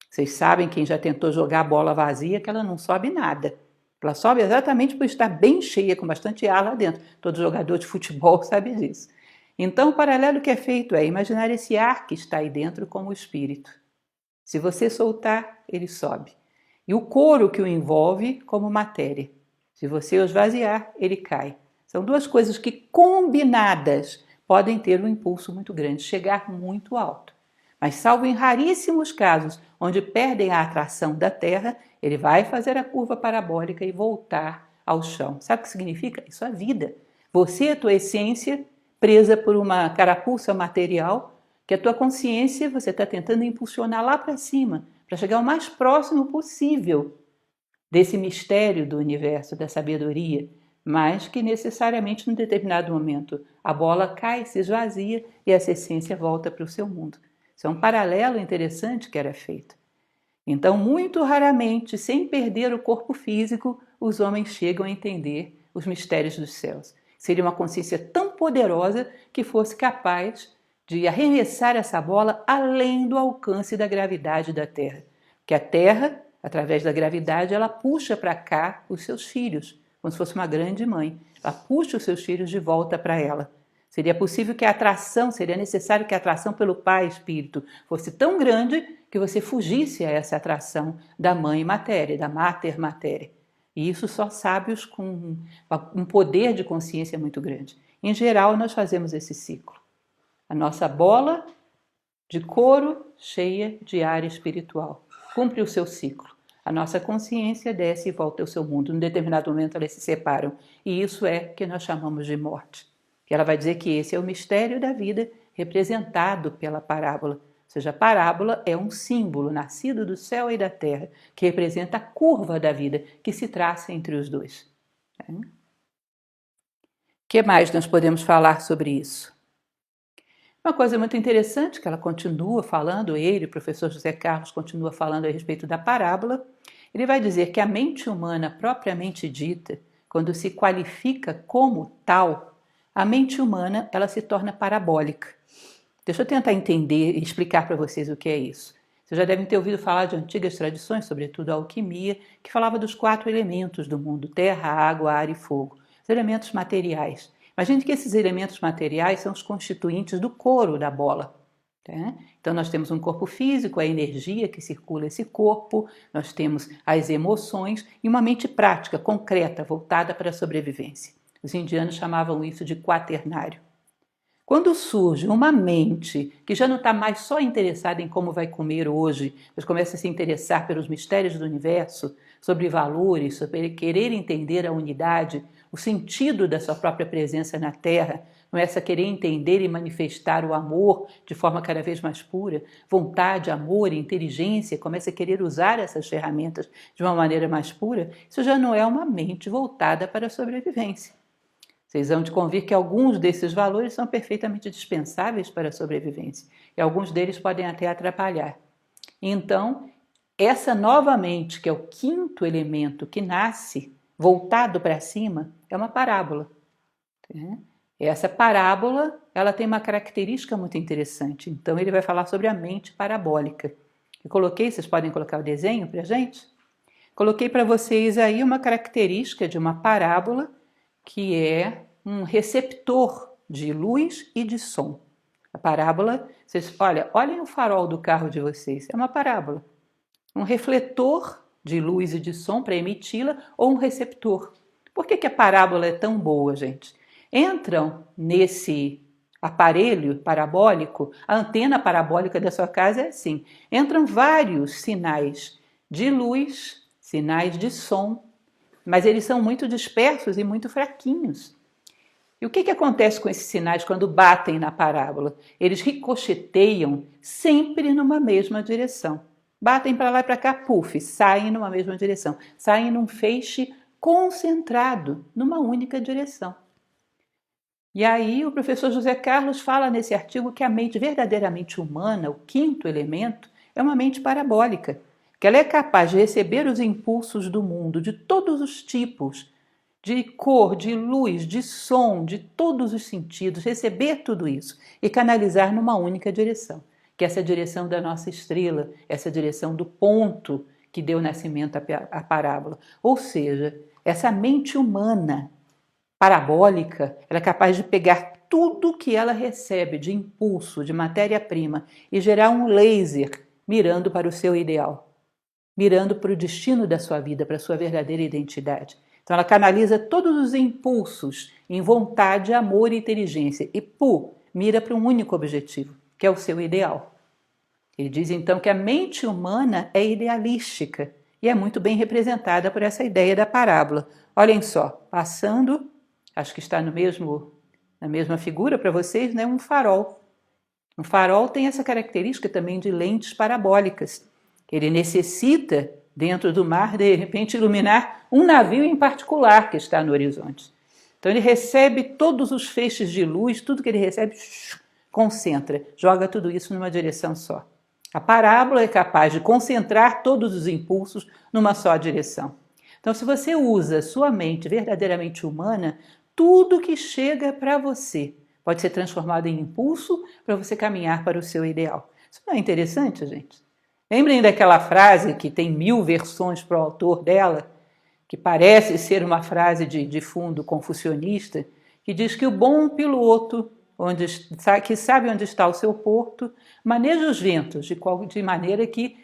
Vocês sabem, quem já tentou jogar a bola vazia, que ela não sobe nada. Ela sobe exatamente por estar bem cheia, com bastante ar lá dentro. Todo jogador de futebol sabe disso. Então, o paralelo que é feito é imaginar esse ar que está aí dentro como o espírito. Se você soltar, ele sobe. E o couro que o envolve como matéria. Se você o esvaziar, ele cai. São duas coisas que, combinadas, podem ter um impulso muito grande, chegar muito alto. Mas, salvo em raríssimos casos, onde perdem a atração da Terra, ele vai fazer a curva parabólica e voltar ao chão. Sabe o que significa? Isso é a vida. Você, a tua essência, presa por uma carapuça material, que a tua consciência você está tentando impulsionar lá para cima, para chegar o mais próximo possível desse mistério do universo, da sabedoria, mas que necessariamente, num determinado momento, a bola cai, se esvazia e essa essência volta para o seu mundo. Isso é um paralelo interessante que era feito. Então, muito raramente, sem perder o corpo físico, os homens chegam a entender os mistérios dos céus. Seria uma consciência tão poderosa que fosse capaz de arremessar essa bola além do alcance da gravidade da Terra. Porque a Terra, através da gravidade, ela puxa para cá os seus filhos, como se fosse uma grande mãe. Ela puxa os seus filhos de volta para ela. Seria possível que a atração, seria necessário que a atração pelo Pai Espírito fosse tão grande que você fugisse a essa atração da mãe matéria, da mater matéria. E isso só sábios com um poder de consciência muito grande. Em geral, nós fazemos esse ciclo. A nossa bola de couro cheia de ar espiritual cumpre o seu ciclo. A nossa consciência desce e volta ao seu mundo. Em determinado momento, elas se separam. E isso é que nós chamamos de morte. Que ela vai dizer que esse é o mistério da vida representado pela parábola. Ou seja, a parábola é um símbolo nascido do céu e da terra, que representa a curva da vida que se traça entre os dois. O que mais nós podemos falar sobre isso? Uma coisa muito interessante que ela continua falando, ele, o professor José Carlos, continua falando a respeito da parábola. Ele vai dizer que a mente humana propriamente dita, quando se qualifica como tal, a mente humana ela se torna parabólica. Deixa eu tentar entender e explicar para vocês o que é isso. Vocês já devem ter ouvido falar de antigas tradições, sobretudo a alquimia, que falava dos 4 elementos do mundo: terra, água, ar e fogo. Os elementos materiais. Imagine que esses elementos materiais são os constituintes do couro da bola. Tá? Então nós temos um corpo físico, a energia que circula esse corpo, nós temos as emoções e uma mente prática, concreta, voltada para a sobrevivência. Os indianos chamavam isso de quaternário. Quando surge uma mente que já não está mais só interessada em como vai comer hoje, mas começa a se interessar pelos mistérios do universo, sobre valores, sobre querer entender a unidade, o sentido da sua própria presença na Terra, começa a querer entender e manifestar o amor de forma cada vez mais pura, vontade, amor, inteligência, começa a querer usar essas ferramentas de uma maneira mais pura, isso já não é uma mente voltada para a sobrevivência. Vocês vão de convir que alguns desses valores são perfeitamente dispensáveis para a sobrevivência e alguns deles podem até atrapalhar. Então, essa nova mente, que é o 5º elemento que nasce voltado para cima, é uma parábola. Essa parábola ela tem uma característica muito interessante. Então, ele vai falar sobre a mente parabólica. Eu coloquei, vocês podem colocar o desenho para a gente? Coloquei para vocês aí uma característica de uma parábola que é um receptor de luz e de som. A parábola, vocês olhem o farol do carro de vocês, é uma parábola. Um refletor de luz e de som para emiti-la ou um receptor. Por que a parábola é tão boa, gente? Entram nesse aparelho parabólico, a antena parabólica da sua casa é assim, entram vários sinais de luz, sinais de som, mas eles são muito dispersos e muito fraquinhos. E o que acontece com esses sinais quando batem na parábola? Eles ricocheteiam sempre numa mesma direção. Batem para lá e para cá, puf, saem numa mesma direção. Saem num feixe concentrado, numa única direção. E aí o professor José Carlos fala nesse artigo que a mente verdadeiramente humana, o 5º elemento, é uma mente parabólica, que ela é capaz de receber os impulsos do mundo de todos os tipos, de cor, de luz, de som, de todos os sentidos, receber tudo isso e canalizar numa única direção. que essa é a direção da nossa estrela, essa é a direção do ponto que deu nascimento à parábola. Ou seja, essa mente humana parabólica, ela é capaz de pegar tudo que ela recebe de impulso, de matéria-prima, e gerar um laser mirando para o seu ideal, mirando para o destino da sua vida, para a sua verdadeira identidade. Então ela canaliza todos os impulsos em vontade, amor e inteligência e, mira para um único objetivo, que é o seu ideal. Ele diz então que a mente humana é idealística e é muito bem representada por essa ideia da parábola. Olhem só, passando, acho que está na mesma figura para vocês, né? Um farol. Um farol tem essa característica também de lentes parabólicas. Ele necessita, dentro do mar, de repente iluminar um navio em particular que está no horizonte. Então ele recebe todos os feixes de luz, tudo que ele recebe, concentra, joga tudo isso numa direção só. A parábola é capaz de concentrar todos os impulsos numa só direção. Então, se você usa sua mente verdadeiramente humana, tudo que chega para você pode ser transformado em impulso para você caminhar para o seu ideal. Isso não é interessante, gente? Lembrem daquela frase que tem 1000 versões para o autor dela, que parece ser uma frase de fundo confucionista, que diz que o bom piloto, que sabe onde está o seu porto, maneja os ventos de maneira que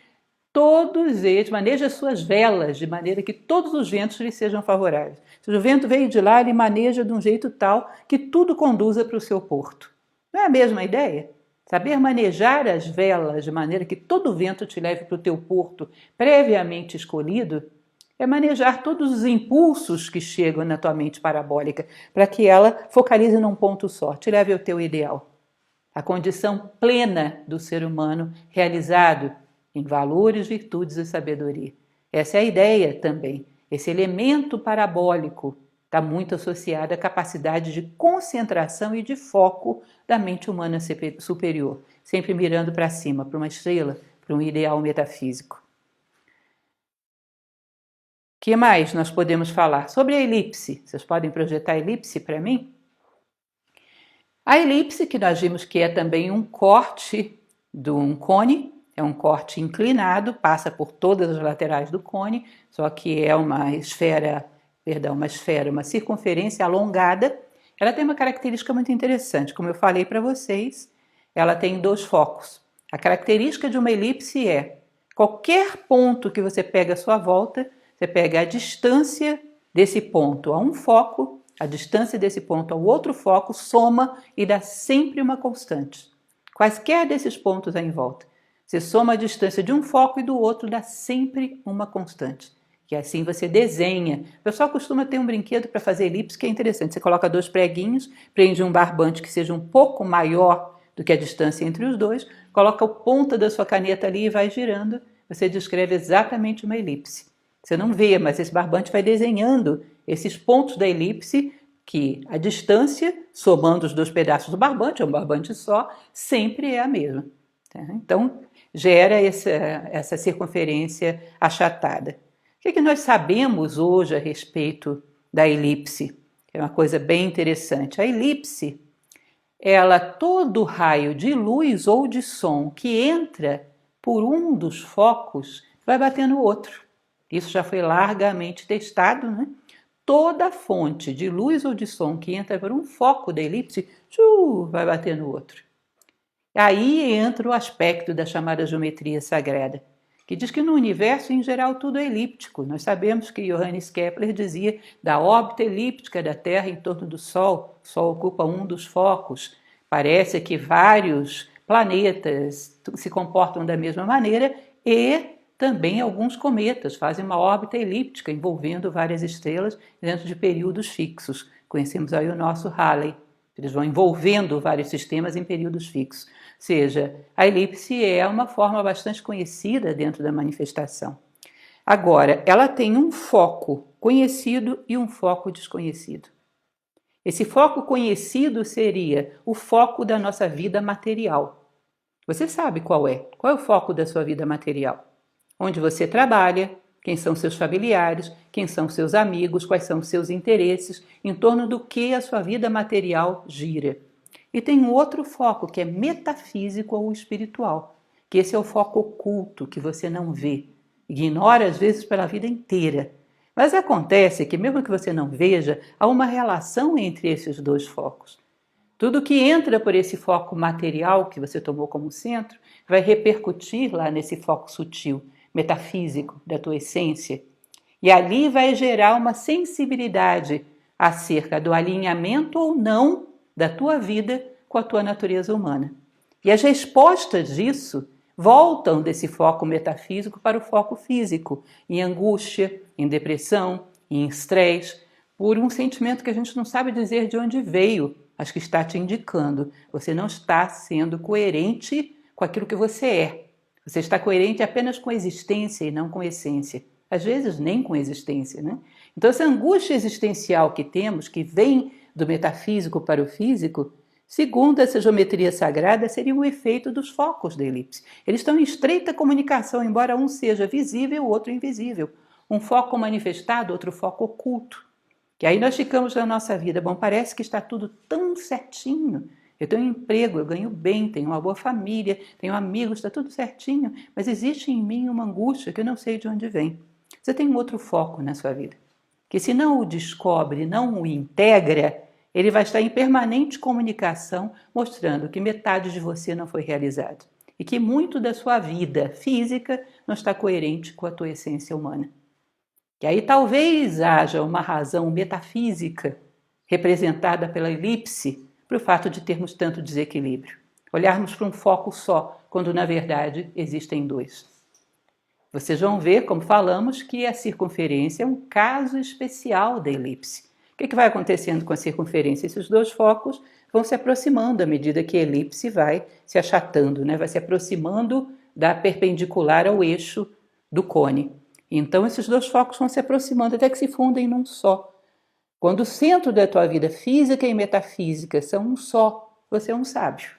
maneja as suas velas de maneira que todos os ventos lhe sejam favoráveis. Se o vento veio de lá, ele maneja de um jeito tal que tudo conduza para o seu porto. Não é a mesma ideia? Saber manejar as velas de maneira que todo vento te leve para o teu porto previamente escolhido é manejar todos os impulsos que chegam na tua mente parabólica para que ela focalize num ponto só, te leve ao teu ideal. A condição plena do ser humano realizado em valores, virtudes e sabedoria. Essa é a ideia também. Esse elemento parabólico está muito associado à capacidade de concentração e de foco da mente humana superior, sempre mirando para cima, para uma estrela, para um ideal metafísico. O que mais nós podemos falar? Sobre a elipse. Vocês podem projetar a elipse para mim? A elipse, que nós vimos que é também um corte de um cone, é um corte inclinado, passa por todas as laterais do cone, só que é uma circunferência alongada. Ela tem uma característica muito interessante, como eu falei para vocês, ela tem 2 focos. A característica de uma elipse é, qualquer ponto que você pega à sua volta, você pega a distância desse ponto a um foco, a distância desse ponto ao outro foco, soma e dá sempre uma constante. Quaisquer desses pontos aí em volta. Você soma a distância de um foco e do outro, dá sempre uma constante. E assim você desenha. O pessoal costuma ter um brinquedo para fazer elipse que é interessante. Você coloca 2 preguinhos, prende um barbante que seja um pouco maior do que a distância entre os dois, coloca a ponta da sua caneta ali e vai girando. Você descreve exatamente uma elipse. Você não vê, mas esse barbante vai desenhando esses pontos da elipse que a distância, somando os 2 pedaços do barbante, é um barbante só, sempre é a mesma. Então, gera essa circunferência achatada. O que nós sabemos hoje a respeito da elipse? É uma coisa bem interessante. A elipse, todo raio de luz ou de som que entra por um dos focos vai bater no outro. Isso já foi largamente testado, né? Toda fonte de luz ou de som que entra por um foco da elipse, vai bater no outro. Aí entra o aspecto da chamada geometria sagrada, que diz que no universo, em geral, tudo é elíptico. Nós sabemos que Johannes Kepler dizia da órbita elíptica da Terra em torno do Sol. O Sol ocupa um dos focos. Parece que vários planetas se comportam da mesma maneira e também alguns cometas fazem uma órbita elíptica envolvendo várias estrelas dentro de períodos fixos. Conhecemos aí o nosso Halley. Eles vão envolvendo vários sistemas em períodos fixos. Ou seja, a elipse é uma forma bastante conhecida dentro da manifestação. Agora, ela tem um foco conhecido e um foco desconhecido. Esse foco conhecido seria o foco da nossa vida material. Você sabe qual é? Qual é o foco da sua vida material? Onde você trabalha, quem são seus familiares, quem são seus amigos, quais são os seus interesses, em torno do que a sua vida material gira. E tem um outro foco, que é metafísico ou espiritual, que esse é o foco oculto, que você não vê, ignora às vezes pela vida inteira. Mas acontece que mesmo que você não veja, há uma relação entre esses dois focos. Tudo que entra por esse foco material que você tomou como centro vai repercutir lá nesse foco sutil, metafísico da tua essência. E ali vai gerar uma sensibilidade acerca do alinhamento ou não da tua vida com a tua natureza humana. E as respostas disso voltam desse foco metafísico para o foco físico, em angústia, em depressão, em estresse, por um sentimento que a gente não sabe dizer de onde veio, mas que está te indicando. Você não está sendo coerente com aquilo que você é. Você está coerente apenas com a existência e não com a essência. Às vezes nem com a existência, né? Então essa angústia existencial que temos, que vem do metafísico para o físico, segundo essa geometria sagrada, seria um efeito dos focos da elipse. Eles estão em estreita comunicação, embora um seja visível e o outro invisível. Um foco manifestado, outro foco oculto. Que aí nós ficamos na nossa vida, bom, parece que está tudo tão certinho. Eu tenho um emprego, eu ganho bem, tenho uma boa família, tenho amigos, está tudo certinho, mas existe em mim uma angústia que eu não sei de onde vem. Você tem um outro foco na sua vida, que se não o descobre, não o integra, ele vai estar em permanente comunicação, mostrando que metade de você não foi realizado e que muito da sua vida física não está coerente com a tua essência humana. E aí talvez haja uma razão metafísica representada pela elipse para o fato de termos tanto desequilíbrio. Olharmos para um foco só, quando na verdade existem dois. Vocês vão ver, como falamos, que a circunferência é um caso especial da elipse. O que vai acontecendo com a circunferência? Esses dois focos vão se aproximando à medida que a elipse vai se achatando, né? Vai se aproximando da perpendicular ao eixo do cone. Então esses dois focos vão se aproximando até que se fundem num só. Quando o centro da tua vida física e metafísica são um só, você é um sábio.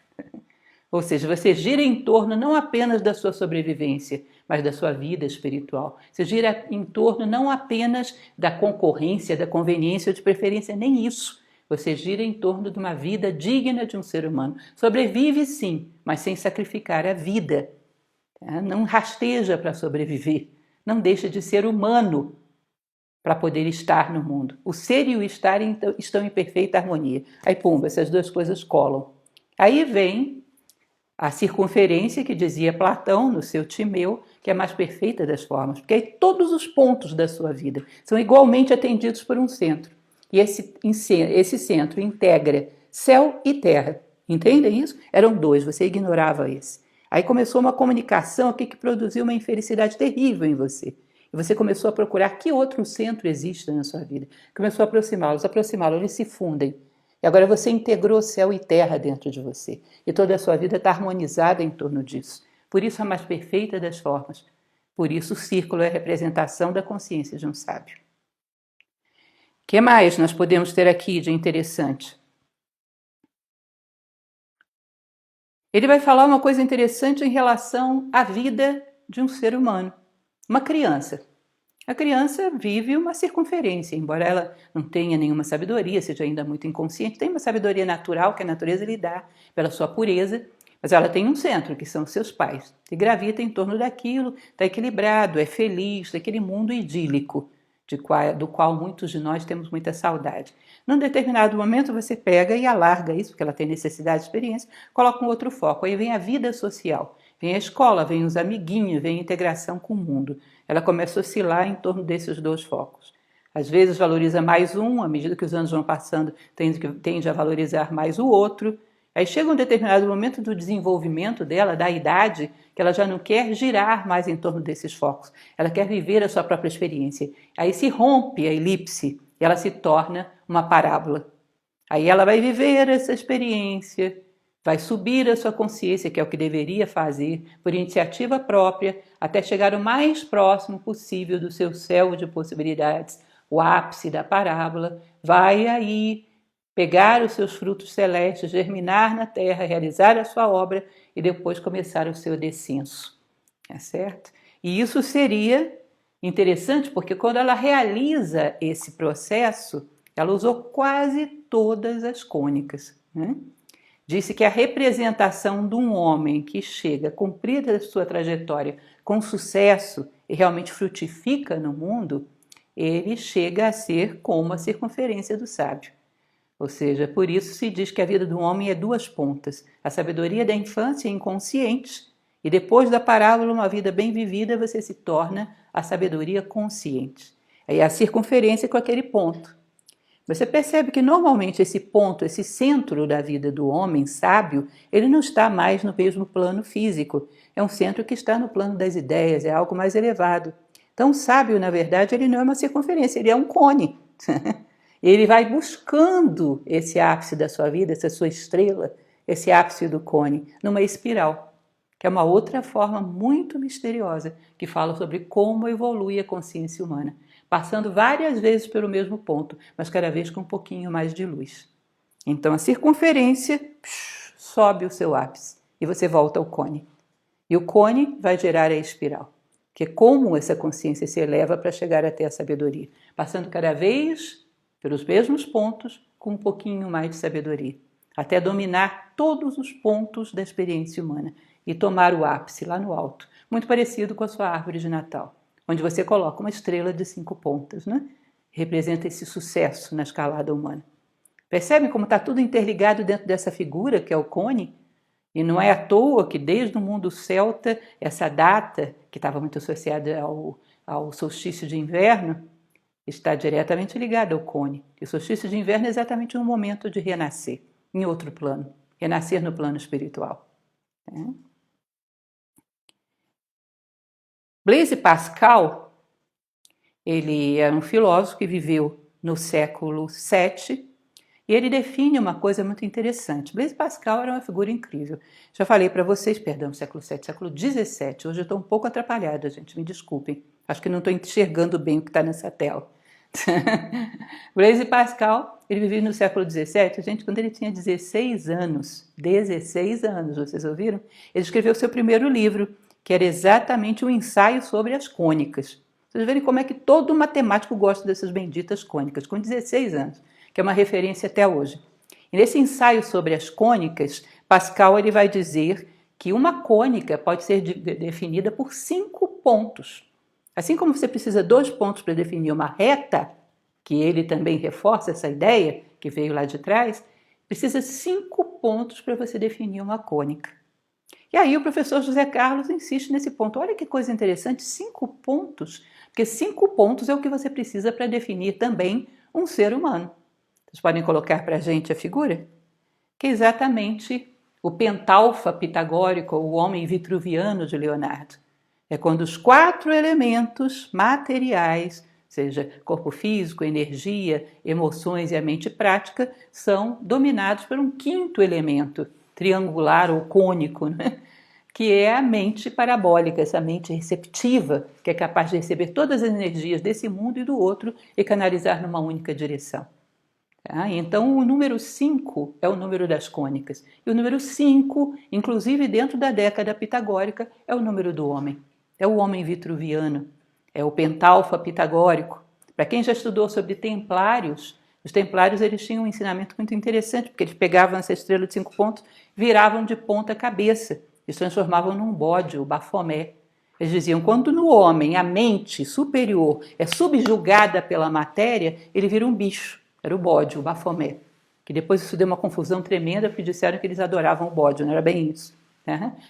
Ou seja, você gira em torno não apenas da sua sobrevivência, mas da sua vida espiritual. Você gira em torno não apenas da concorrência, da conveniência ou de preferência, nem isso. Você gira em torno de uma vida digna de um ser humano. Sobrevive sim, mas sem sacrificar a vida. Não rasteja para sobreviver. Não deixa de ser humano para poder estar no mundo. O ser e o estar estão em perfeita harmonia. Aí, pumba, essas duas coisas colam. Aí vem a circunferência que dizia Platão no seu Timeu, que é a mais perfeita das formas, porque aí todos os pontos da sua vida são igualmente atendidos por um centro. E esse centro integra céu e terra. Entendem isso? Eram dois, você ignorava esse. Aí começou uma comunicação aqui que produziu uma infelicidade terrível em você. E você começou a procurar que outro centro existe na sua vida. Começou a aproximá-los, eles se fundem. E agora você integrou céu e terra dentro de você. E toda a sua vida está harmonizada em torno disso. Por isso a mais perfeita das formas. Por isso o círculo é a representação da consciência de um sábio. O que mais nós podemos ter aqui de interessante? Ele vai falar uma coisa interessante em relação à vida de um ser humano. Uma criança. A criança vive uma circunferência, embora ela não tenha nenhuma sabedoria, seja ainda muito inconsciente, tem uma sabedoria natural que a natureza lhe dá pela sua pureza, mas ela tem um centro, que são os seus pais, e gravita em torno daquilo, está equilibrado, é feliz, daquele mundo idílico, do qual muitos de nós temos muita saudade. Num determinado momento você pega e alarga isso, porque ela tem necessidade de experiência, coloca um outro foco, aí vem a vida social, vem a escola, vem os amiguinhos, vem a integração com o mundo. Ela começa a oscilar em torno desses dois focos. Às vezes valoriza mais um, à medida que os anos vão passando, tende a valorizar mais o outro. Aí chega um determinado momento do desenvolvimento dela, da idade, que ela já não quer girar mais em torno desses focos. Ela quer viver a sua própria experiência. Aí se rompe a elipse e ela se torna uma parábola. Aí ela vai viver essa experiência, vai subir a sua consciência, que é o que deveria fazer, por iniciativa própria, até chegar o mais próximo possível do seu céu de possibilidades, o ápice da parábola, vai aí pegar os seus frutos celestes, germinar na terra, realizar a sua obra e depois começar o seu descenso. É certo? E isso seria interessante porque quando ela realiza esse processo, ela usou quase todas as cônicas, né? disse que a representação de um homem que chega, cumprida a sua trajetória com sucesso e realmente frutifica no mundo, ele chega a ser como a circunferência do sábio. Ou seja, por isso se diz que a vida do homem é duas pontas. A sabedoria da infância é inconsciente e depois da parábola, uma vida bem vivida, você se torna a sabedoria consciente. Aí a circunferência com aquele ponto. Você percebe que normalmente esse ponto, esse centro da vida do homem sábio, ele não está mais no mesmo plano físico. É um centro que está no plano das ideias, é algo mais elevado. Então, o sábio, na verdade, ele não é uma circunferência, ele é um cone. Ele vai buscando esse ápice da sua vida, essa sua estrela, esse ápice do cone, numa espiral, que é uma outra forma muito misteriosa, que fala sobre como evolui a consciência humana, passando várias vezes pelo mesmo ponto, mas cada vez com um pouquinho mais de luz. Então a circunferência sobe o seu ápice e você volta ao cone. E o cone vai gerar a espiral, que é como essa consciência se eleva para chegar até a sabedoria, passando cada vez pelos mesmos pontos, com um pouquinho mais de sabedoria, até dominar todos os pontos da experiência humana e tomar o ápice lá no alto, muito parecido com a sua árvore de Natal, onde você coloca uma estrela de 5 pontas, né? Representa esse sucesso na escalada humana. Percebem como está tudo interligado dentro dessa figura que é o cone? E não é à toa que desde o mundo celta, essa data, que estava muito associada ao solstício de inverno, está diretamente ligada ao cone. E o solstício de inverno é exatamente um momento de renascer em outro plano, renascer no plano espiritual. Blaise Pascal, ele era um filósofo que viveu no século VII e ele define uma coisa muito interessante. Blaise Pascal era uma figura incrível. Já falei para vocês, perdão, século VII, século XVII. Hoje eu estou um pouco atrapalhada, gente, me desculpem. Acho que não estou enxergando bem o que está nessa tela. Blaise Pascal, ele viveu no século XVII, gente, quando ele tinha 16 anos, vocês ouviram? Ele escreveu o seu primeiro livro, que era exatamente um ensaio sobre as cônicas. Vocês verem como é que todo matemático gosta dessas benditas cônicas, com 16 anos, que é uma referência até hoje. E nesse ensaio sobre as cônicas, Pascal ele vai dizer que uma cônica pode ser definida por 5 pontos. Assim como você precisa 2 pontos para definir uma reta, que ele também reforça essa ideia, que veio lá de trás, precisa 5 pontos para você definir uma cônica. E aí o professor José Carlos insiste nesse ponto. Olha que coisa interessante, 5 pontos, porque 5 pontos é o que você precisa para definir também um ser humano. Vocês podem colocar para a gente a figura? Que é exatamente o pentalfa pitagórico, o homem vitruviano de Leonardo. É quando os 4 elementos materiais, seja corpo físico, energia, emoções e a mente prática, são dominados por um 5º elemento, triangular ou cônico, né? Que é a mente parabólica, essa mente receptiva, que é capaz de receber todas as energias desse mundo e do outro e canalizar numa única direção. Tá? Então, o número 5 é o número das cônicas. E o número 5, inclusive dentro da década pitagórica, é o número do homem. É o homem vitruviano, é o pentalfa pitagórico. Para quem já estudou sobre templários, os templários eles tinham um ensinamento muito interessante, porque eles pegavam essa estrela de 5 pontos, viravam de ponta cabeça e se transformavam num bode, o Bafomé. Eles diziam, quando no homem a mente superior é subjugada pela matéria, ele vira um bicho. Era o bode, o Bafomé. Que depois isso deu uma confusão tremenda, porque disseram que eles adoravam o bode, não era bem isso.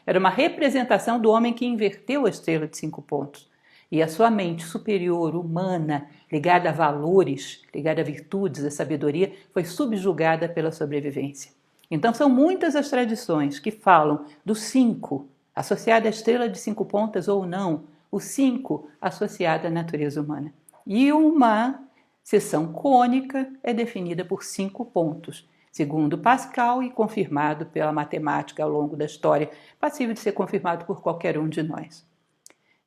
Era uma representação do homem que inverteu a estrela de 5 pontos. E a sua mente superior, humana, ligada a valores, ligada a virtudes, a sabedoria, foi subjugada pela sobrevivência. Então são muitas as tradições que falam do 5, associado à estrela de 5 pontas ou não, o 5 associado à natureza humana. E uma seção cônica é definida por 5 pontos, segundo Pascal e confirmado pela matemática ao longo da história, passível de ser confirmado por qualquer um de nós.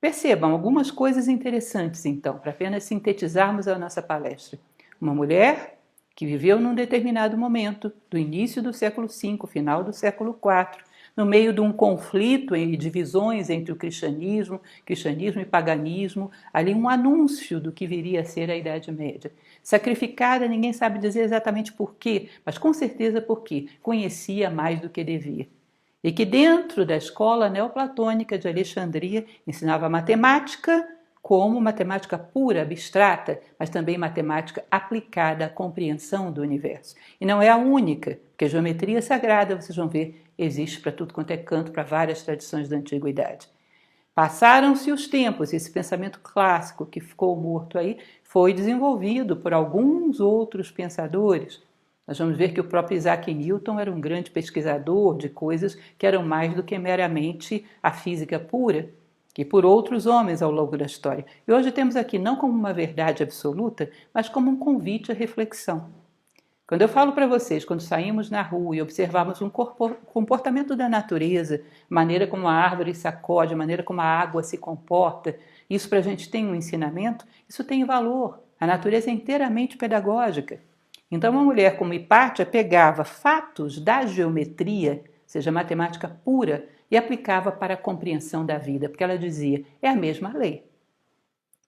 Percebam algumas coisas interessantes, então, para apenas sintetizarmos a nossa palestra. Uma mulher que viveu num determinado momento, do início do século V, final do século IV, no meio de um conflito e divisões entre o cristianismo e paganismo, ali um anúncio do que viria a ser a Idade Média. Sacrificada, ninguém sabe dizer exatamente por quê, mas com certeza porque conhecia mais do que devia. E que dentro da escola neoplatônica de Alexandria ensinava matemática como matemática pura, abstrata, mas também matemática aplicada à compreensão do universo. E não é a única, porque a geometria sagrada, vocês vão ver, existe para tudo quanto é canto, para várias tradições da antiguidade. Passaram-se os tempos, esse pensamento clássico que ficou morto aí foi desenvolvido por alguns outros pensadores. Nós vamos ver que o próprio Isaac Newton era um grande pesquisador de coisas que eram mais do que meramente a física pura, e por outros homens ao longo da história. E hoje temos aqui não como uma verdade absoluta, mas como um convite à reflexão. Quando eu falo para vocês, quando saímos na rua e observamos um comportamento da natureza, a maneira como a árvore sacode, a maneira como a água se comporta, isso para a gente tem um ensinamento, isso tem valor. A natureza é inteiramente pedagógica. Então, uma mulher como Hipátia pegava fatos da geometria, ou seja, matemática pura, e aplicava para a compreensão da vida, porque ela dizia, é a mesma lei.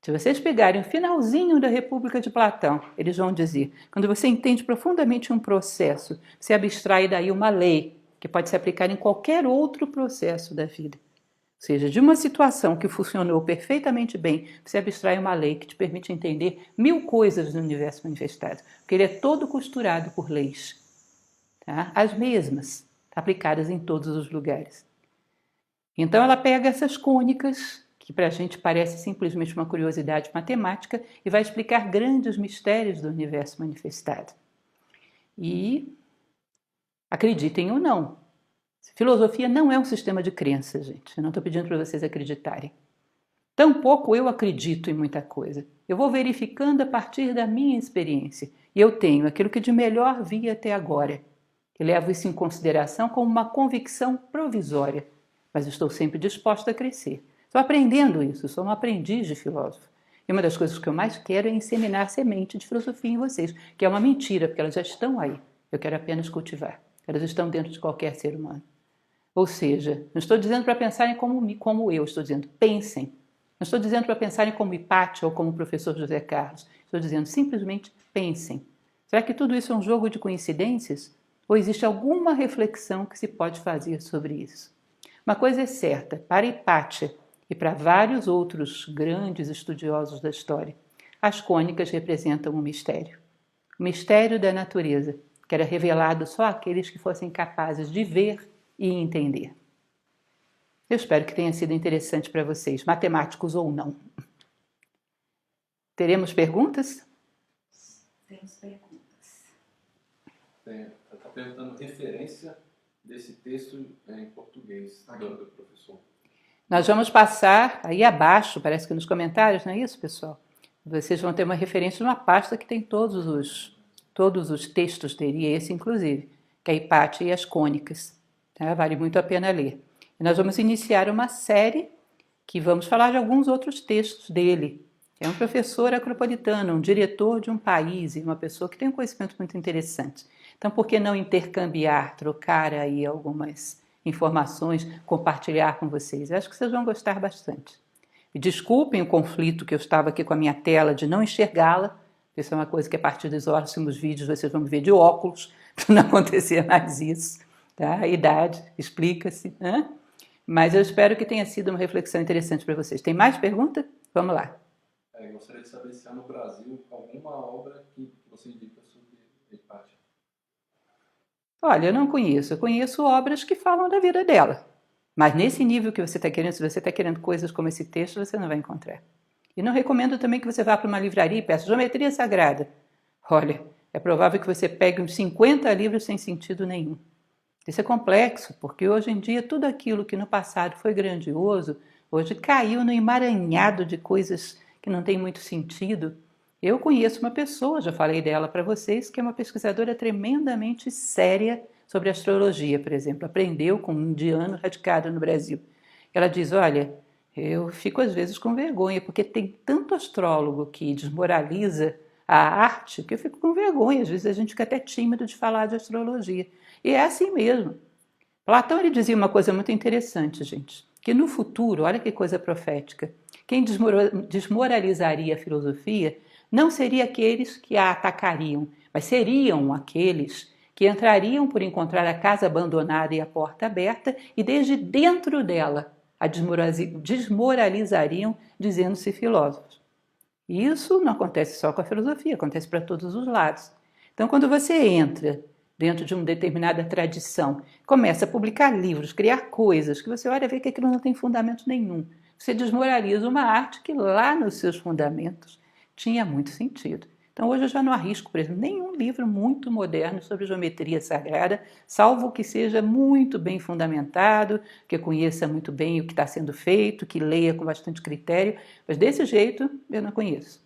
Se vocês pegarem o finalzinho da República de Platão, eles vão dizer, quando você entende profundamente um processo, você abstrai daí uma lei, que pode se aplicar em qualquer outro processo da vida. Ou seja, de uma situação que funcionou perfeitamente bem, você abstrai uma lei que te permite entender 1000 coisas do universo manifestado, porque ele é todo costurado por leis, tá? As mesmas, aplicadas em todos os lugares. Então ela pega essas cônicas, que para a gente parece simplesmente uma curiosidade matemática, e vai explicar grandes mistérios do universo manifestado. E, acreditem ou não, filosofia não é um sistema de crença, gente. Eu não estou pedindo para vocês acreditarem. Tampouco eu acredito em muita coisa. Eu vou verificando a partir da minha experiência. E eu tenho aquilo que de melhor vi até agora. Eu levo isso em consideração como uma convicção provisória. Mas estou sempre disposta a crescer. Estou aprendendo isso, sou um aprendiz de filósofo. E uma das coisas que eu mais quero é inseminar semente de filosofia em vocês, que é uma mentira, porque elas já estão aí. Eu quero apenas cultivar. Elas estão dentro de qualquer ser humano. Ou seja, não estou dizendo para pensarem como eu, estou dizendo pensem. Não estou dizendo para pensarem como Hipátia ou como o professor José Carlos. Estou dizendo simplesmente pensem. Será que tudo isso é um jogo de coincidências? Ou existe alguma reflexão que se pode fazer sobre isso? Uma coisa é certa, para Hipátia e para vários outros grandes estudiosos da história, as cônicas representam um mistério. O mistério da natureza, que era revelado só àqueles que fossem capazes de ver e entender. Eu espero que tenha sido interessante para vocês, matemáticos ou não. Teremos perguntas? Temos perguntas. Está perguntando referência desse texto em português do professor. Nós vamos passar aí abaixo, parece que nos comentários, não é isso, pessoal? Vocês vão ter uma referência de uma pasta que tem todos os textos dele, e esse inclusive, que é Hipátia e as Cônicas. Tá? Vale muito a pena ler. E nós vamos iniciar uma série que vamos falar de alguns outros textos dele. É um professor acropolitano, um diretor de um país e uma pessoa que tem um conhecimento muito interessante. Então, por que não intercambiar, trocar aí algumas informações, compartilhar com vocês? Eu acho que vocês vão gostar bastante. Me desculpem o conflito que eu estava aqui com a minha tela de não enxergá-la. Isso é uma coisa que a partir dos próximos vídeos vocês vão me ver de óculos, para não acontecer mais isso. Tá? A idade, explica-se. Mas eu espero que tenha sido uma reflexão interessante para vocês. Tem mais pergunta? Vamos lá. Eu gostaria de saber se há no Brasil alguma obra que você indica sobre Hipátia. Olha, eu não conheço. Eu conheço obras que falam da vida dela. Mas nesse nível que você está querendo, se você está querendo coisas como esse texto, você não vai encontrar. E não recomendo também que você vá para uma livraria e peça geometria sagrada. Olha, é provável que você pegue uns 50 livros sem sentido nenhum. Isso é complexo, porque hoje em dia tudo aquilo que no passado foi grandioso, hoje caiu no emaranhado de coisas que não tem muito sentido. Eu conheço uma pessoa, já falei dela para vocês, que é uma pesquisadora tremendamente séria sobre astrologia, por exemplo. Aprendeu com um indiano radicado no Brasil. Ela diz, olha, eu fico às vezes com vergonha, porque tem tanto astrólogo que desmoraliza a arte, que eu fico com vergonha. Às vezes a gente fica até tímido de falar de astrologia. E é assim mesmo. Platão ele dizia uma coisa muito interessante, gente, que no futuro, olha que coisa profética, quem desmoralizaria a filosofia não seria aqueles que a atacariam, mas seriam aqueles que entrariam por encontrar a casa abandonada e a porta aberta e desde dentro dela a desmoralizariam dizendo-se filósofos. E isso não acontece só com a filosofia, acontece para todos os lados. Então, quando você entra dentro de uma determinada tradição, começa a publicar livros, criar coisas, que você olha e vê que aquilo não tem fundamento nenhum. Você desmoraliza uma arte que lá nos seus fundamentos tinha muito sentido. Então hoje eu já não arrisco, por exemplo, nenhum livro muito moderno sobre geometria sagrada, salvo que seja muito bem fundamentado, que conheça muito bem o que está sendo feito, que leia com bastante critério, mas desse jeito eu não conheço,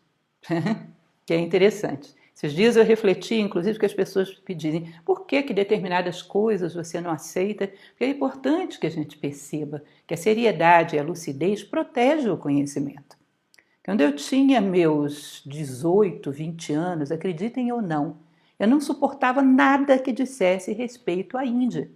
que é interessante. Esses dias eu refleti, inclusive, que as pessoas pedissem por que determinadas coisas você não aceita, porque é importante que a gente perceba que a seriedade e a lucidez protegem o conhecimento. Quando eu tinha meus 18, 20 anos, acreditem ou não, eu não suportava nada que dissesse respeito à Índia.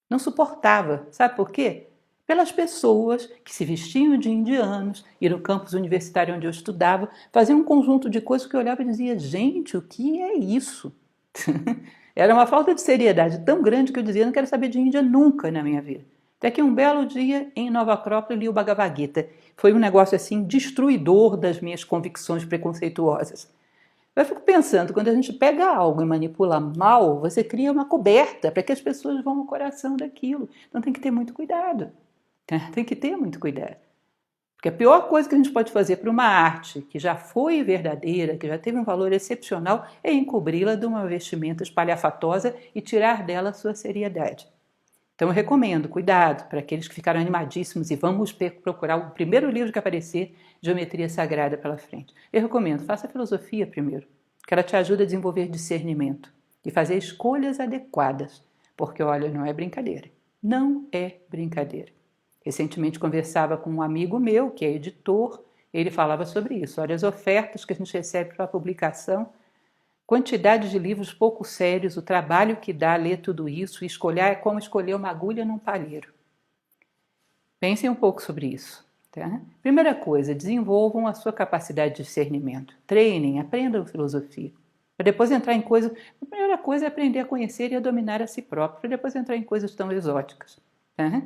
Não suportava. Sabe por quê? Pelas pessoas que se vestiam de indianos e no campus universitário onde eu estudava, faziam um conjunto de coisas que eu olhava e dizia, gente, o que é isso? Era uma falta de seriedade tão grande que eu dizia, não quero saber de Índia nunca na minha vida. Até que um belo dia, em Nova Acrópole, li o Bhagavad Gita. Foi um negócio assim destruidor das minhas convicções preconceituosas. Eu fico pensando, quando a gente pega algo e manipula mal, você cria uma coberta para que as pessoas vão ao coração daquilo. Então tem que ter muito cuidado. Tem que ter muito cuidado. Porque a pior coisa que a gente pode fazer para uma arte que já foi verdadeira, que já teve um valor excepcional, é encobri-la de uma vestimenta espalhafatosa e tirar dela a sua seriedade. Então eu recomendo, cuidado, para aqueles que ficaram animadíssimos e vamos procurar o primeiro livro que aparecer, Geometria Sagrada, pela frente. Eu recomendo, faça filosofia primeiro, que ela te ajuda a desenvolver discernimento e fazer escolhas adequadas, porque olha, não é brincadeira, não é brincadeira. Recentemente conversava com um amigo meu, que é editor, ele falava sobre isso, olha as ofertas que a gente recebe para a publicação, quantidade de livros pouco sérios, o trabalho que dá ler tudo isso e escolher é como escolher uma agulha num palheiro. Pensem um pouco sobre isso. Tá? Primeira coisa, desenvolvam a sua capacidade de discernimento. Treinem, aprendam filosofia. Para depois entrar em coisas... A primeira coisa é aprender a conhecer e a dominar a si próprio, para depois entrar em coisas tão exóticas. Tá?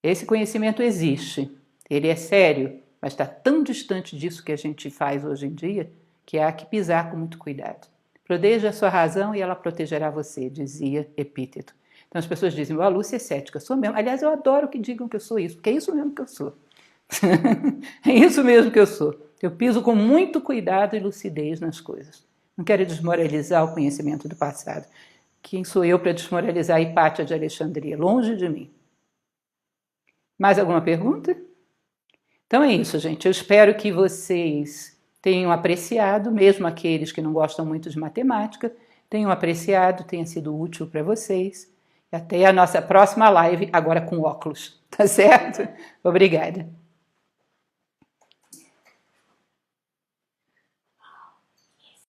Esse conhecimento existe, ele é sério, mas está tão distante disso que a gente faz hoje em dia, que há que pisar com muito cuidado. Proteja a sua razão e ela protegerá você, dizia Epíteto. Então as pessoas dizem, a Lúcia é cética, sou mesmo. Aliás, eu adoro que digam que eu sou isso, porque é isso mesmo que eu sou. É isso mesmo que eu sou. Eu piso com muito cuidado e lucidez nas coisas. Não quero desmoralizar o conhecimento do passado. Quem sou eu para desmoralizar a Hipátia de Alexandria? Longe de mim. Mais alguma pergunta? Então é isso, gente. Eu espero que vocês tenham apreciado, mesmo aqueles que não gostam muito de matemática, tenham apreciado, tenha sido útil para vocês. E até a nossa próxima live, agora com óculos. Tá certo? Obrigada.